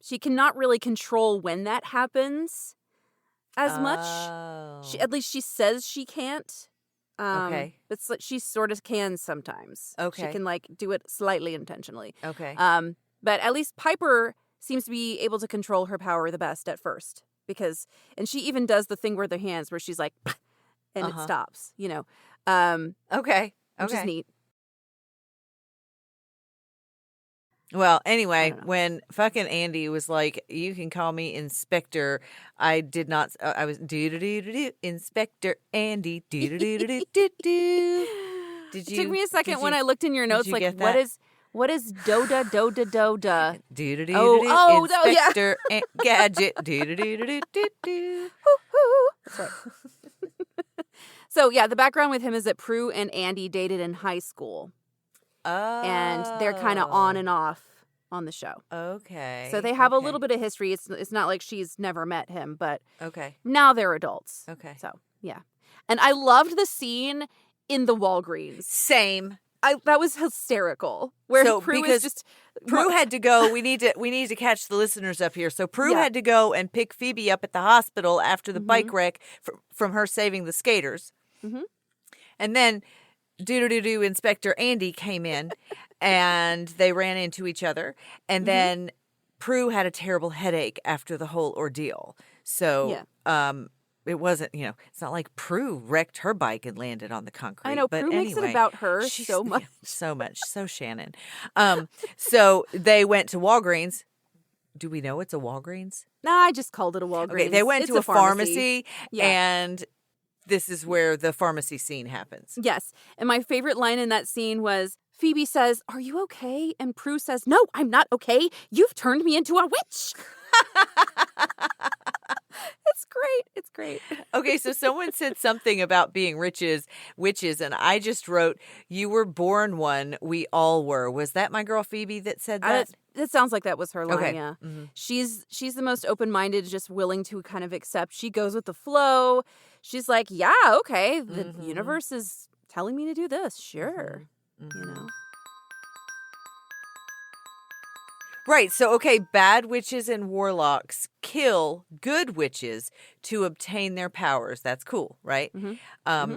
[SPEAKER 2] She cannot really control when that happens as much. At least she says she can't.
[SPEAKER 1] Okay.
[SPEAKER 2] But she sort of can sometimes.
[SPEAKER 1] Okay.
[SPEAKER 2] She can like do it slightly intentionally.
[SPEAKER 1] Okay.
[SPEAKER 2] But at least Piper seems to be able to control her power the best at first and she even does the thing with her hands where she's like, and it stops,
[SPEAKER 1] Okay.
[SPEAKER 2] Which is neat.
[SPEAKER 1] Well, anyway, when fucking Andy was like, "You can call me Inspector," I did not. I was do Inspector Andy do. Did you?
[SPEAKER 2] It took me a second when I looked in your notes. Like, what is Doda Doda Doda?
[SPEAKER 1] Inspector Gadget do.
[SPEAKER 2] That's right. So yeah, the background with him is that Prue and Andy dated in high school.
[SPEAKER 1] Oh.
[SPEAKER 2] And they're kind of on and off on the show.
[SPEAKER 1] Okay.
[SPEAKER 2] So they have a little bit of history. It's not like she's never met him, but now they're adults.
[SPEAKER 1] Okay.
[SPEAKER 2] So, yeah. And I loved the scene in the Walgreens.
[SPEAKER 1] Same.
[SPEAKER 2] That was hysterical. Where Prue was just
[SPEAKER 1] Prue had to go. We need to catch the listeners up here. So Prue had to go and pick Phoebe up at the hospital after the bike wreck from her saving the skaters. Mm-hmm. And then Inspector Andy came in and they ran into each other. And then Prue had a terrible headache after the whole ordeal. So it wasn't, it's not like Prue wrecked her bike and landed on the concrete.
[SPEAKER 2] I know,
[SPEAKER 1] but
[SPEAKER 2] Prue makes it about her so much.
[SPEAKER 1] So much. So Shannon. So they went to Walgreens. Do we know it's a Walgreens?
[SPEAKER 2] No, I just called it a Walgreens.
[SPEAKER 1] Okay, they went to a pharmacy and this is where the pharmacy scene happens.
[SPEAKER 2] Yes. And my favorite line in that scene was, Phoebe says, "Are you okay?" And Prue says, "No, I'm not okay. You've turned me into a witch." It's great. It's great.
[SPEAKER 1] Okay, so someone said something about being witches, and I just wrote, "You were born one, we all were." Was that my girl Phoebe that said that?
[SPEAKER 2] It sounds like that was her line, yeah.
[SPEAKER 1] Mm-hmm.
[SPEAKER 2] She's the most open-minded, just willing to kind of accept. She goes with the flow. She's like, yeah, okay, the universe is telling me to do this. Sure.
[SPEAKER 1] Right, so okay, bad witches and warlocks kill good witches to obtain their powers. That's cool, right?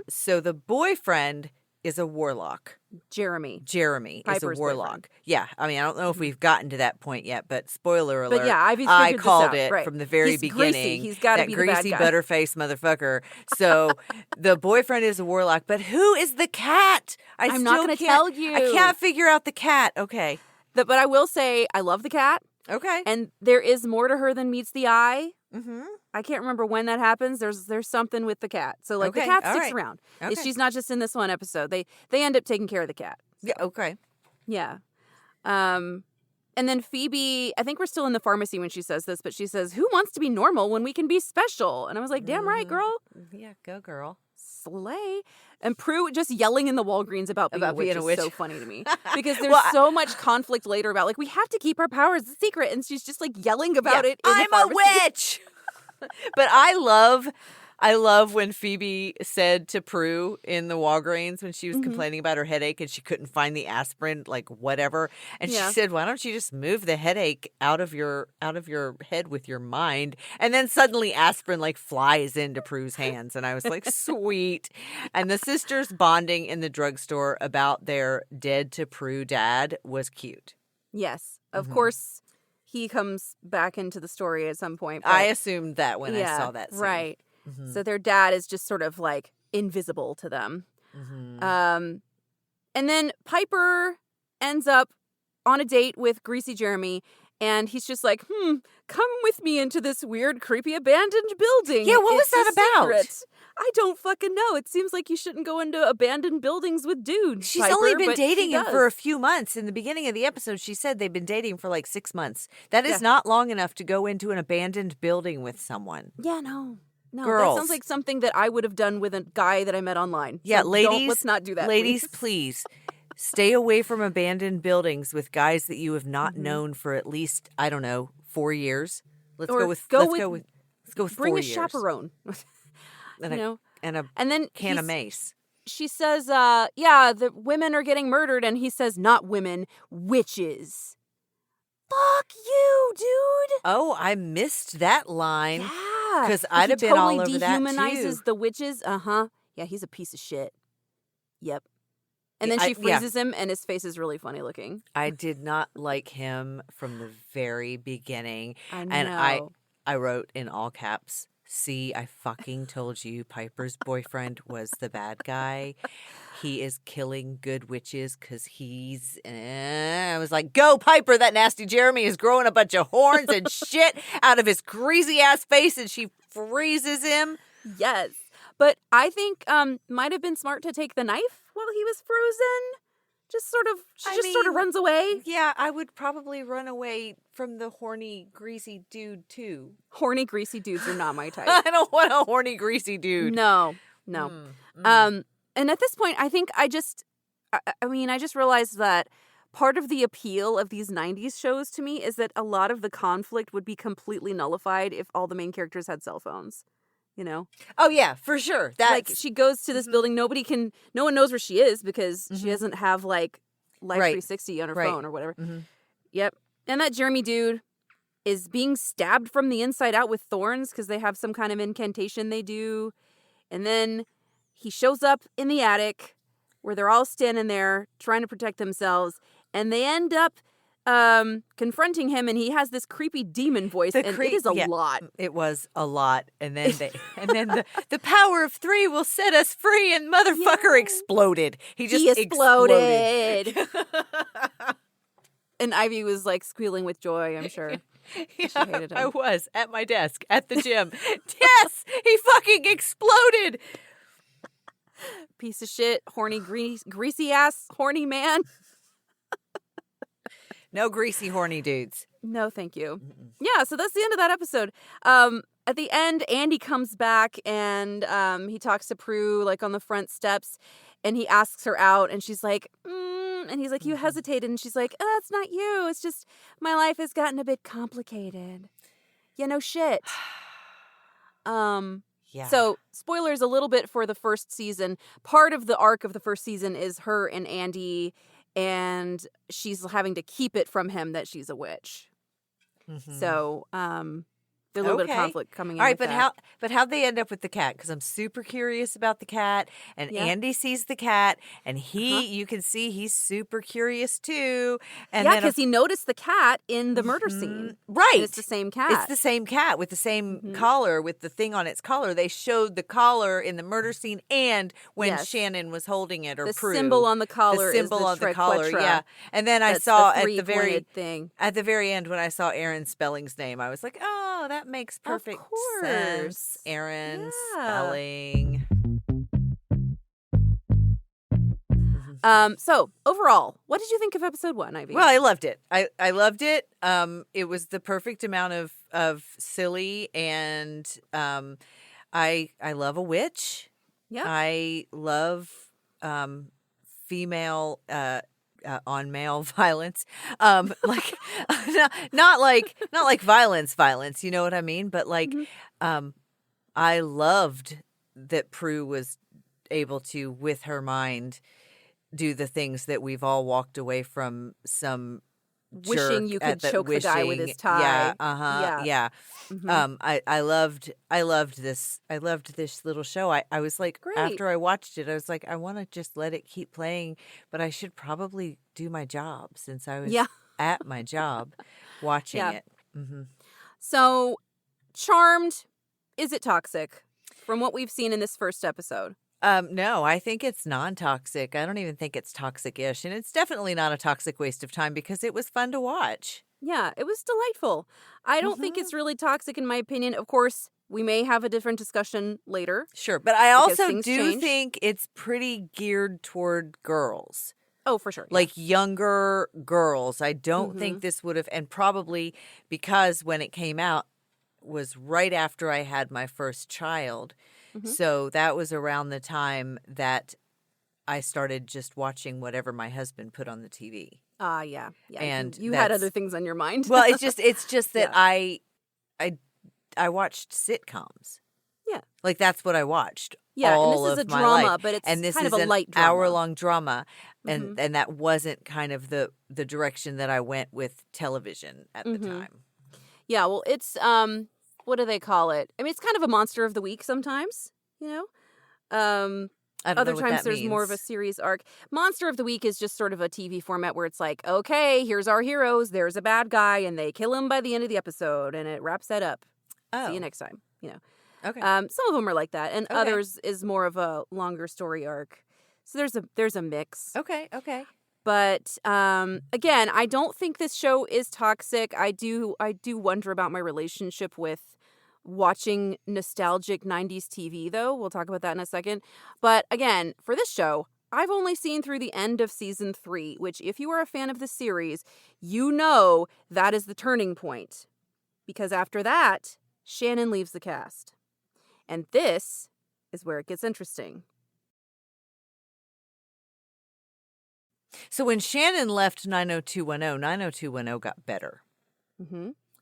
[SPEAKER 1] So the boyfriend is a warlock.
[SPEAKER 2] Jeremy
[SPEAKER 1] is a warlock.
[SPEAKER 2] Boyfriend.
[SPEAKER 1] Yeah, I mean, I don't know if we've gotten to that point yet, but spoiler alert,
[SPEAKER 2] but yeah,
[SPEAKER 1] I called it
[SPEAKER 2] right.
[SPEAKER 1] from the very
[SPEAKER 2] He's
[SPEAKER 1] beginning.
[SPEAKER 2] Greasy. He's got to be the bad
[SPEAKER 1] greasy
[SPEAKER 2] guy.
[SPEAKER 1] butterface motherfucker. So the boyfriend is a warlock, but who is the cat?
[SPEAKER 2] I'm not going to tell you.
[SPEAKER 1] I can't figure out the cat. Okay.
[SPEAKER 2] But I will say, I love the cat.
[SPEAKER 1] Okay.
[SPEAKER 2] And there is more to her than meets the eye.
[SPEAKER 1] Mm-hmm.
[SPEAKER 2] I can't remember when that happens. There's something with the cat. So the cat sticks around.
[SPEAKER 1] Okay.
[SPEAKER 2] She's not just in this one episode. They end up taking care of the cat. So.
[SPEAKER 1] Yeah. Okay.
[SPEAKER 2] Yeah. And then Phoebe, I think we're still in the pharmacy when she says this, but she says, "Who wants to be normal when we can be special?" And I was like, damn right, girl.
[SPEAKER 1] Yeah, go girl.
[SPEAKER 2] Slay. And Prue just yelling in the Walgreens about being a witch is so funny to me. Because there's so much conflict later about, we have to keep our powers a secret. And she's just, yelling about it in the
[SPEAKER 1] I'm
[SPEAKER 2] pharmacy.
[SPEAKER 1] a witch! But I love when Phoebe said to Prue in the Walgreens when she was complaining about her headache and she couldn't find the aspirin, whatever. And she said, "Why don't you just move the headache out of your head with your mind?" And then suddenly aspirin flies into Prue's hands. And I was like, sweet. And the sisters bonding in the drugstore about their dead to Prue dad was cute.
[SPEAKER 2] Yes. Of course, he comes back into the story at some point.
[SPEAKER 1] I assumed that when I saw that scene.
[SPEAKER 2] Right. So their dad is just sort of invisible to them. And then Piper ends up on a date with Greasy Jeremy, and he's just like, come with me into this weird, creepy, abandoned building.
[SPEAKER 1] Yeah, what was that about?
[SPEAKER 2] Secret. I don't fucking know. It seems like you shouldn't go into abandoned buildings with dudes.
[SPEAKER 1] She's
[SPEAKER 2] Piper,
[SPEAKER 1] only been dating him
[SPEAKER 2] does.
[SPEAKER 1] for a few months. In the beginning of the episode, she said they've been dating for 6 months. That is not long enough to go into an abandoned building with someone.
[SPEAKER 2] Yeah, no. No,
[SPEAKER 1] Girls.
[SPEAKER 2] that sounds like something that I would have done with a guy that I met online.
[SPEAKER 1] Yeah,
[SPEAKER 2] So
[SPEAKER 1] ladies.
[SPEAKER 2] let's not do that.
[SPEAKER 1] Ladies, please stay away from abandoned buildings with guys that you have not known for at least, I don't know, 4 years. Let's
[SPEAKER 2] Or
[SPEAKER 1] go with
[SPEAKER 2] go
[SPEAKER 1] 4
[SPEAKER 2] bring a
[SPEAKER 1] years.
[SPEAKER 2] chaperone.
[SPEAKER 1] And a
[SPEAKER 2] and then
[SPEAKER 1] can of mace.
[SPEAKER 2] she says, yeah, the women are getting murdered. And he says, not women, witches. Fuck you, dude.
[SPEAKER 1] Oh, I missed that line.
[SPEAKER 2] Yeah.
[SPEAKER 1] 'Cause I'd have been
[SPEAKER 2] totally
[SPEAKER 1] all over that, too.
[SPEAKER 2] dehumanizes the witches. Uh-huh. Yeah, he's a piece of shit. Yep. And then she freezes him, and his face is really funny looking.
[SPEAKER 1] I did not like him from the very beginning.
[SPEAKER 2] I know.
[SPEAKER 1] And I wrote in all caps, see, I fucking told you Piper's boyfriend was the bad guy. He is killing good witches because he's... I was like, go, Piper, that nasty Jeremy is growing a bunch of horns and shit out of his greasy-ass face, and she freezes him.
[SPEAKER 2] Yes. But I think might have been smart to take the knife while he was frozen. She sort of runs away.
[SPEAKER 1] Yeah, I would probably run away from the horny, greasy dude, too.
[SPEAKER 2] Horny, greasy dudes are not my type.
[SPEAKER 1] I don't want a horny, greasy dude.
[SPEAKER 2] No. And at this point, I think I just realized that part of the appeal of these 90s shows to me is that a lot of the conflict would be completely nullified if all the main characters had cell phones. You know?
[SPEAKER 1] Oh, yeah, for sure. That's...
[SPEAKER 2] Like, she goes to this building, no one knows where she is because she doesn't have, like, Life 360 on her phone or whatever. Mm-hmm. Yep. And that Jeremy dude is being stabbed from the inside out with thorns because they have some kind of incantation they do. And then he shows up in the attic where they're all standing there trying to protect themselves. And they end up confronting him, and he has this creepy demon voice, and it is a lot.
[SPEAKER 1] It was a lot. And then the power of 3 will set us free, and motherfucker exploded. He exploded.
[SPEAKER 2] And Ivy was like squealing with joy, I'm sure.
[SPEAKER 1] Yeah,
[SPEAKER 2] she hated him.
[SPEAKER 1] I was at my desk at the gym. Yes, he fucking exploded.
[SPEAKER 2] Piece of shit, horny, greasy ass, horny man.
[SPEAKER 1] No greasy, horny dudes.
[SPEAKER 2] No, thank you. Yeah, so that's the end of that episode. At the end, Andy comes back and he talks to Prue like on the front steps, and he asks her out, and she's like, and he's like, you hesitated, and she's like, oh, it's not you. It's just my life has gotten a bit complicated. Yeah, no shit.
[SPEAKER 1] Yeah.
[SPEAKER 2] So, spoilers a little bit for the first season. Part of the arc of the first season is her and Andy, and she's having to keep it from him that she's a witch. Mm-hmm. So, there's a little bit of conflict coming in.
[SPEAKER 1] All right,
[SPEAKER 2] with
[SPEAKER 1] but how'd they end up with the cat? Because I'm super curious about the cat, and Andy sees the cat, and you can see he's super curious too. And
[SPEAKER 2] because he noticed the cat in the murder scene.
[SPEAKER 1] Right,
[SPEAKER 2] and it's the same cat.
[SPEAKER 1] It's the same cat with the same collar, with the thing on its collar. They showed the collar in the murder scene, and when Shannon was holding it, or
[SPEAKER 2] the
[SPEAKER 1] Prue,
[SPEAKER 2] symbol on the collar,
[SPEAKER 1] the symbol
[SPEAKER 2] is the
[SPEAKER 1] on the collar. Yeah, and then I
[SPEAKER 2] That's
[SPEAKER 1] saw
[SPEAKER 2] the
[SPEAKER 1] at the very end when I saw Aaron Spelling's name, I was like, oh, that makes perfect sense. Aaron Spelling.
[SPEAKER 2] So overall, what did you think of episode 1, Ivy?
[SPEAKER 1] Well, I loved it. I loved it. It was the perfect amount of silly, and I love a witch.
[SPEAKER 2] Yeah.
[SPEAKER 1] I love female on male violence, like not like violence, you know what I mean? But like, I loved that Prue was able to, with her mind, do the things that we've all walked away from some
[SPEAKER 2] wishing you could choke the guy with his tie.
[SPEAKER 1] Yeah. Mm-hmm. I loved this. I loved this little show. I was like, after I watched it, I was like, I want to just let it keep playing, but I should probably do my job since I was at my job watching it. Mm-hmm.
[SPEAKER 2] So, Charmed, is it toxic from what we've seen in this first episode?
[SPEAKER 1] No, I think it's non-toxic. I don't even think it's toxic-ish. And it's definitely not a toxic waste of time because it was fun to watch.
[SPEAKER 2] Yeah, it was delightful. I don't think it's really toxic in my opinion. Of course, we may have a different discussion later.
[SPEAKER 1] Sure, but I also do think it's pretty geared toward girls.
[SPEAKER 2] Oh, for sure.
[SPEAKER 1] Like younger girls. I don't think this would have, and probably because when it came out, was right after I had my first child.
[SPEAKER 2] Mhm.
[SPEAKER 1] So that was around the time that I started just watching whatever my husband put on the TV.
[SPEAKER 2] Yeah.
[SPEAKER 1] And
[SPEAKER 2] you had other things on your mind.
[SPEAKER 1] Well, it's just that
[SPEAKER 2] Yeah.
[SPEAKER 1] I watched sitcoms.
[SPEAKER 2] Yeah.
[SPEAKER 1] Like that's what I watched.
[SPEAKER 2] Yeah, and this
[SPEAKER 1] all
[SPEAKER 2] is a
[SPEAKER 1] of my
[SPEAKER 2] drama,
[SPEAKER 1] life.
[SPEAKER 2] but it's
[SPEAKER 1] And this
[SPEAKER 2] kind
[SPEAKER 1] is
[SPEAKER 2] of a
[SPEAKER 1] an
[SPEAKER 2] light drama.
[SPEAKER 1] hour-long drama,
[SPEAKER 2] Mhm.
[SPEAKER 1] and that wasn't kind of the direction that I went with television at the time.
[SPEAKER 2] Yeah, well, it's what do they call it? I mean, it's kind of a monster of the week sometimes, you know.
[SPEAKER 1] I don't
[SPEAKER 2] Other
[SPEAKER 1] know what
[SPEAKER 2] times
[SPEAKER 1] that
[SPEAKER 2] there's
[SPEAKER 1] means.
[SPEAKER 2] more of a series arc. Monster of the week is just sort of a TV format where it's like, okay, here's our heroes. There's a bad guy, and they kill him by the end of the episode, and it wraps that up. See you next time. You know.
[SPEAKER 1] Okay.
[SPEAKER 2] Some of them are like that, and
[SPEAKER 1] Okay.
[SPEAKER 2] others is more of a longer story arc. So there's a mix.
[SPEAKER 1] Okay.
[SPEAKER 2] But again, I don't think this show is toxic. I do wonder about my relationship with watching nostalgic 90s TV, though. We'll talk about that in a second. But again, for this show, I've only seen through the end of season 3, which if you are a fan of the series, you know that is the turning point. Because after that, Shannon leaves the cast. And this is where it gets interesting.
[SPEAKER 1] So when Shannon left 90210, 90210 got better,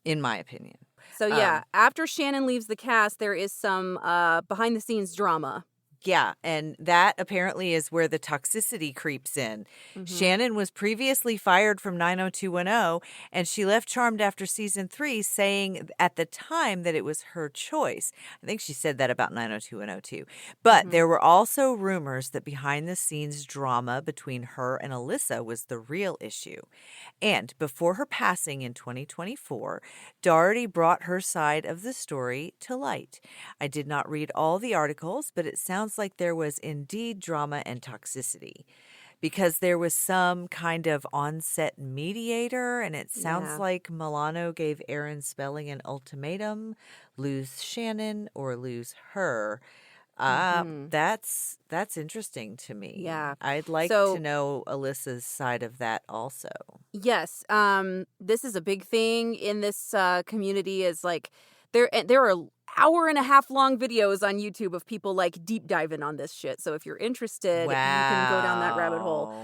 [SPEAKER 1] in my opinion.
[SPEAKER 2] So yeah, after Shannon leaves the cast, there is some behind-the-scenes drama.
[SPEAKER 1] Yeah, and that apparently is where the toxicity creeps in. Shannon was previously fired from 90210, and she left Charmed after season 3, saying at the time that it was her choice. I think she said that about 90210 too. But there were also rumors that behind-the-scenes drama between her and Alyssa was the real issue. And before her passing in 2024, Doherty brought her side of the story to light. I did not read all the articles, but it sounds like there was indeed drama and toxicity because there was some kind of on-set mediator, and it sounds like Milano gave Aaron Spelling an ultimatum: lose Shannon or lose her. That's interesting to me.
[SPEAKER 2] Yeah.
[SPEAKER 1] I'd like to know Alyssa's side of that also.
[SPEAKER 2] Yes. This is a big thing in this community. Is like there are hour-and-a-half long videos on YouTube of people like deep diving on this shit. So if you're interested, you can go down that rabbit hole.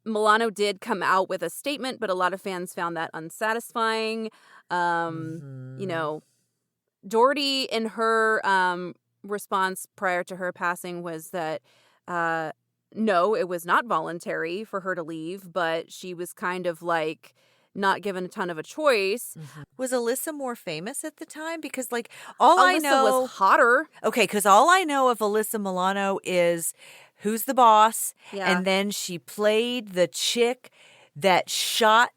[SPEAKER 2] Milano did come out with a statement, but a lot of fans found that unsatisfying. You know, Doherty in her response prior to her passing was that no, it was not voluntary for her to leave, but she was kind of like not given a ton of a choice.
[SPEAKER 1] Was Alyssa more famous at the time? Because like I know
[SPEAKER 2] was hotter.
[SPEAKER 1] Okay, because all I know of Alyssa Milano is Who's the Boss?
[SPEAKER 2] Yeah.
[SPEAKER 1] And then she played the chick that shot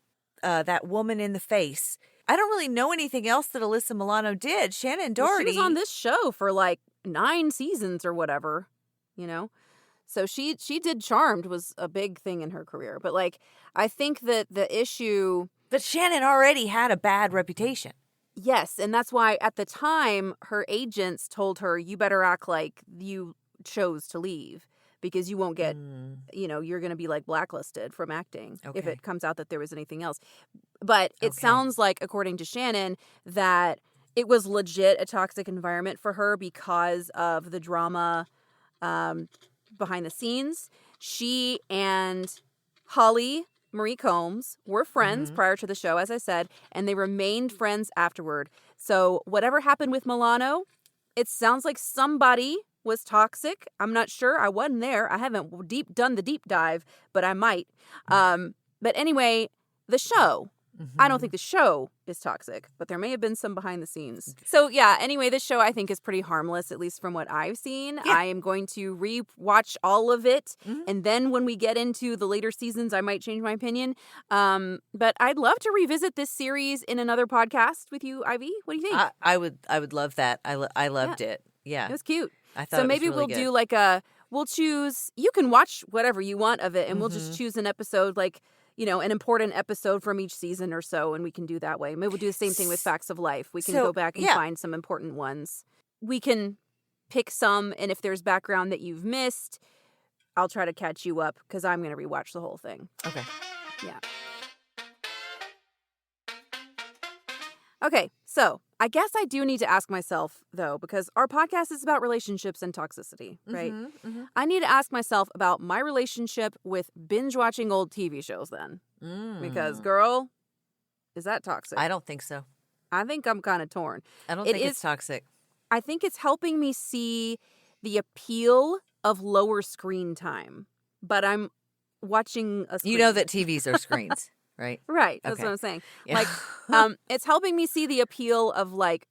[SPEAKER 1] that woman in the face. I don't really know anything else that Alyssa Milano did. Shannon Doherty.
[SPEAKER 2] Well, she was on this show for like 9 seasons or whatever, you know? So she did Charmed was a big thing in her career. But like, I think that the issue...
[SPEAKER 1] But Shannon already had a bad reputation.
[SPEAKER 2] Yes, and that's why at the time, her agents told her, you better act like you chose to leave because you won't get, you know, you're going to be like blacklisted from acting if it comes out that there was anything else. But it sounds like, according to Shannon, that it was legit a toxic environment for her because of the drama behind the scenes. She and Holly Marie Combs were friends prior to the show, as I said, and they remained friends afterward. So whatever happened with Milano, it sounds like somebody was toxic. I'm not sure. I wasn't there. I haven't done the deep dive, but I might. But anyway, the show. I don't think the show is toxic, but there may have been some behind the scenes. So yeah, anyway, this show I think is pretty harmless, at least from what I've seen. Yeah. I am going to re-watch all of it, and then when we get into the later seasons, I might change my opinion. But I'd love to revisit this series in another podcast with you, Ivy. What do you think?
[SPEAKER 1] I would love that. I loved it. Yeah.
[SPEAKER 2] It was cute.
[SPEAKER 1] I thought
[SPEAKER 2] so
[SPEAKER 1] it
[SPEAKER 2] maybe
[SPEAKER 1] was really
[SPEAKER 2] we'll
[SPEAKER 1] good.
[SPEAKER 2] do like we'll choose, you can watch whatever you want of it, and we'll just choose an episode, like, you know, an important episode from each season or so, and we can do that way. Maybe we'll do the same thing with Facts of Life. We can go back and find some important ones. We can pick some, and if there's background that you've missed, I'll try to catch you up, because I'm going to rewatch the whole thing.
[SPEAKER 1] Okay.
[SPEAKER 2] Yeah. Okay, So I guess I do need to ask myself, though, because our podcast is about relationships and toxicity, right? I need to ask myself about my relationship with binge-watching old TV shows then. Because, girl, is that toxic?
[SPEAKER 1] I don't think so.
[SPEAKER 2] I think I'm kind of torn.
[SPEAKER 1] I don't think it's toxic.
[SPEAKER 2] I think it's helping me see the appeal of lower screen time. But I'm watching a screen.
[SPEAKER 1] You know that TVs are screens, right?
[SPEAKER 2] Right. That's what I'm saying. Yeah. Like, it's helping me see the appeal of, like,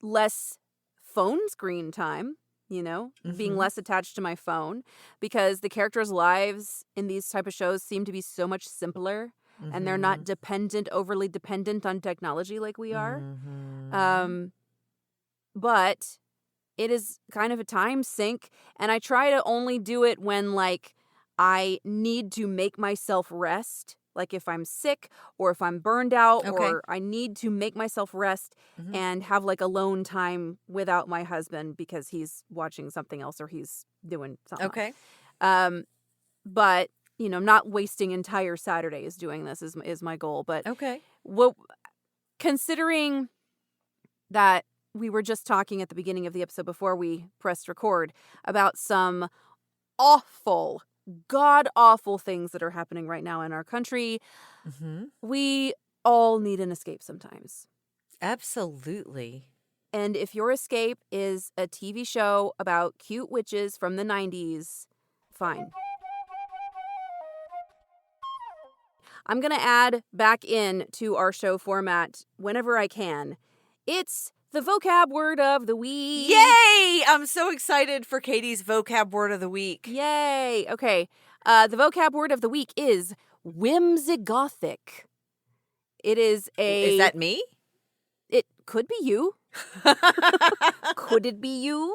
[SPEAKER 2] less phone screen time, you know, being less attached to my phone, because the characters' lives in these type of shows seem to be so much simpler, and they're not overly dependent on technology like we are. But it is kind of a time sink, and I try to only do it when, like, I need to make myself rest. Like if I'm sick or if I'm burned out, or I need to make myself rest and have like alone time without my husband because he's watching something else or he's doing something else. But, you know, I'm not wasting entire Saturdays doing this is my goal. But considering that we were just talking at the beginning of the episode before we pressed record about some awful, god-awful things that are happening right now in our country. We all need an escape sometimes.
[SPEAKER 1] Absolutely.
[SPEAKER 2] And if your escape is a TV show about cute witches from the 90s, fine. I'm going to add back in to our show format whenever I can. It's the vocab word of the week.
[SPEAKER 1] Yay! I'm so excited for Katie's vocab word of the week.
[SPEAKER 2] Yay! Okay. The vocab word of the week is whimsigothic. It is
[SPEAKER 1] Is that me?
[SPEAKER 2] It could be you. Could it be you?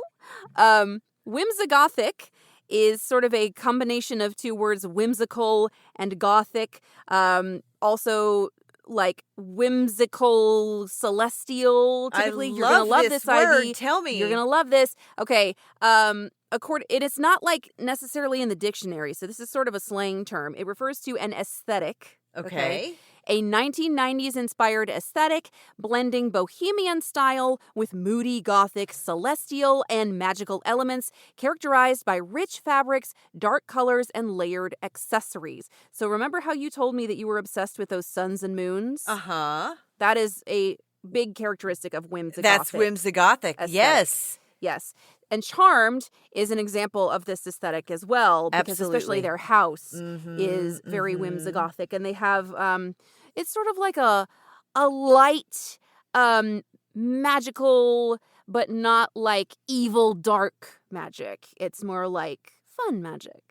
[SPEAKER 2] Whimsigothic is sort of a combination of two words, whimsical and gothic. Also, like whimsical, celestial. Typically, you're gonna love this
[SPEAKER 1] word.
[SPEAKER 2] Ivy.
[SPEAKER 1] Tell me,
[SPEAKER 2] you're gonna love this. Okay. It is not like necessarily in the dictionary, so this is sort of a slang term. It refers to an aesthetic.
[SPEAKER 1] Okay.
[SPEAKER 2] A 1990s inspired aesthetic blending bohemian style with moody gothic, celestial, and magical elements, characterized by rich fabrics, dark colors, and layered accessories. So remember how you told me that you were obsessed with those suns and moons? That is a big characteristic of whimsigothic.
[SPEAKER 1] That's whimsigothic. Aesthetic.
[SPEAKER 2] Yes. And Charmed is an example of this aesthetic as well, because especially their house is very whimsigothic, and they have it's sort of like a light magical, but not like evil dark magic. It's more like fun magic.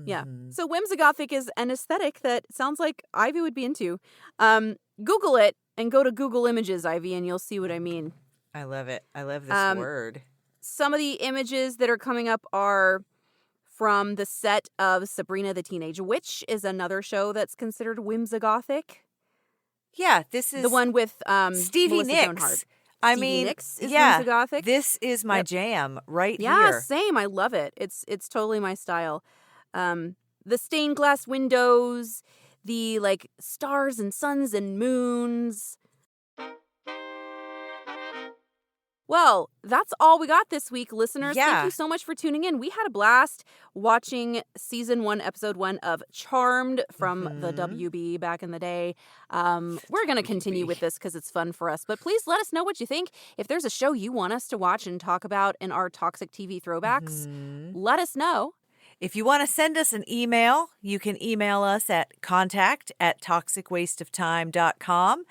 [SPEAKER 2] Yeah. So whimsigothic is an aesthetic that sounds like Ivy would be into. Google it and go to Google Images, Ivy, and you'll see what I mean.
[SPEAKER 1] I love it. I love this word.
[SPEAKER 2] Some of the images that are coming up are from the set of Sabrina the Teenage Witch, is another show that's considered whimsigothic.
[SPEAKER 1] Yeah, this is
[SPEAKER 2] the one with
[SPEAKER 1] Stevie
[SPEAKER 2] Melissa
[SPEAKER 1] Nicks.
[SPEAKER 2] Joan Hart.
[SPEAKER 1] I
[SPEAKER 2] Stevie
[SPEAKER 1] mean,
[SPEAKER 2] Nicks is whimsigothic.
[SPEAKER 1] This is my jam right here.
[SPEAKER 2] Yeah, same. I love it. It's totally my style. The stained glass windows, the like stars and suns and moons. Well, that's all we got this week, listeners.
[SPEAKER 1] Yeah.
[SPEAKER 2] Thank you so much for tuning in. We had a blast watching season 1, episode 1 of Charmed from the WB back in the day. We're going to continue with this because it's fun for us. But please let us know what you think. If there's a show you want us to watch and talk about in our Toxic TV throwbacks, let us know.
[SPEAKER 1] If you want to send us an email, you can email us at contact@toxicwasteoftime.com.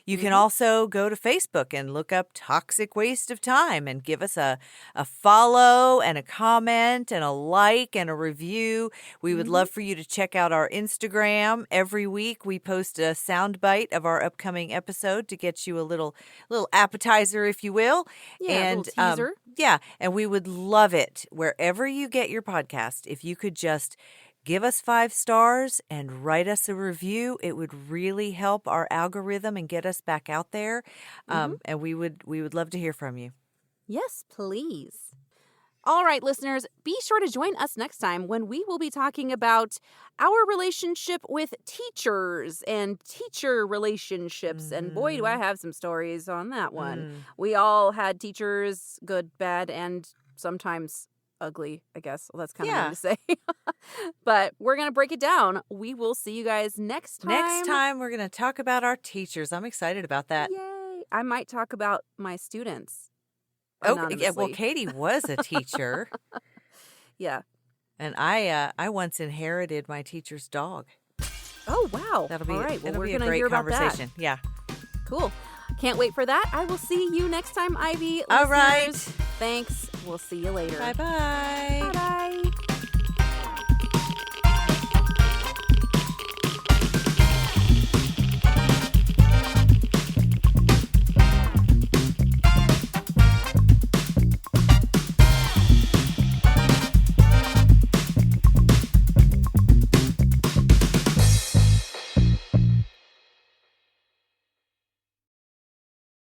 [SPEAKER 1] You can also go to Facebook and look up Toxic Waste of Time and give us a follow and a comment and a like and a review. We would love for you to check out our Instagram. Every week we post a soundbite of our upcoming episode to get you a little appetizer, if you will.
[SPEAKER 2] Yeah,
[SPEAKER 1] and,
[SPEAKER 2] a little teaser.
[SPEAKER 1] And we would love it wherever you get your podcast. If you could just give us 5 stars and write us a review. It would really help our algorithm and get us back out there. And we would love to hear from you.
[SPEAKER 2] Yes, please. All right, listeners, be sure to join us next time when we will be talking about our relationship with teachers and teacher relationships. And boy, do I have some stories on that one. We all had teachers, good, bad, and sometimes ugly, I guess. Well, that's kind of hard to say. But we're going to break it down. We will see you guys next time.
[SPEAKER 1] Next time, we're going to talk about our teachers. I'm excited about that.
[SPEAKER 2] Yay. I might talk about my students.
[SPEAKER 1] Oh, yeah, well, Katie was a teacher.
[SPEAKER 2] Yeah.
[SPEAKER 1] And I once inherited my teacher's dog.
[SPEAKER 2] Oh, wow.
[SPEAKER 1] That'll be,
[SPEAKER 2] all right. Well,
[SPEAKER 1] that'll
[SPEAKER 2] we're
[SPEAKER 1] be a
[SPEAKER 2] going to
[SPEAKER 1] great
[SPEAKER 2] hear about
[SPEAKER 1] conversation.
[SPEAKER 2] that.
[SPEAKER 1] Yeah.
[SPEAKER 2] Cool. Can't wait for that. I will see you next time, Ivy.
[SPEAKER 1] All right.
[SPEAKER 2] Thanks. We'll see you later.
[SPEAKER 1] Bye-bye.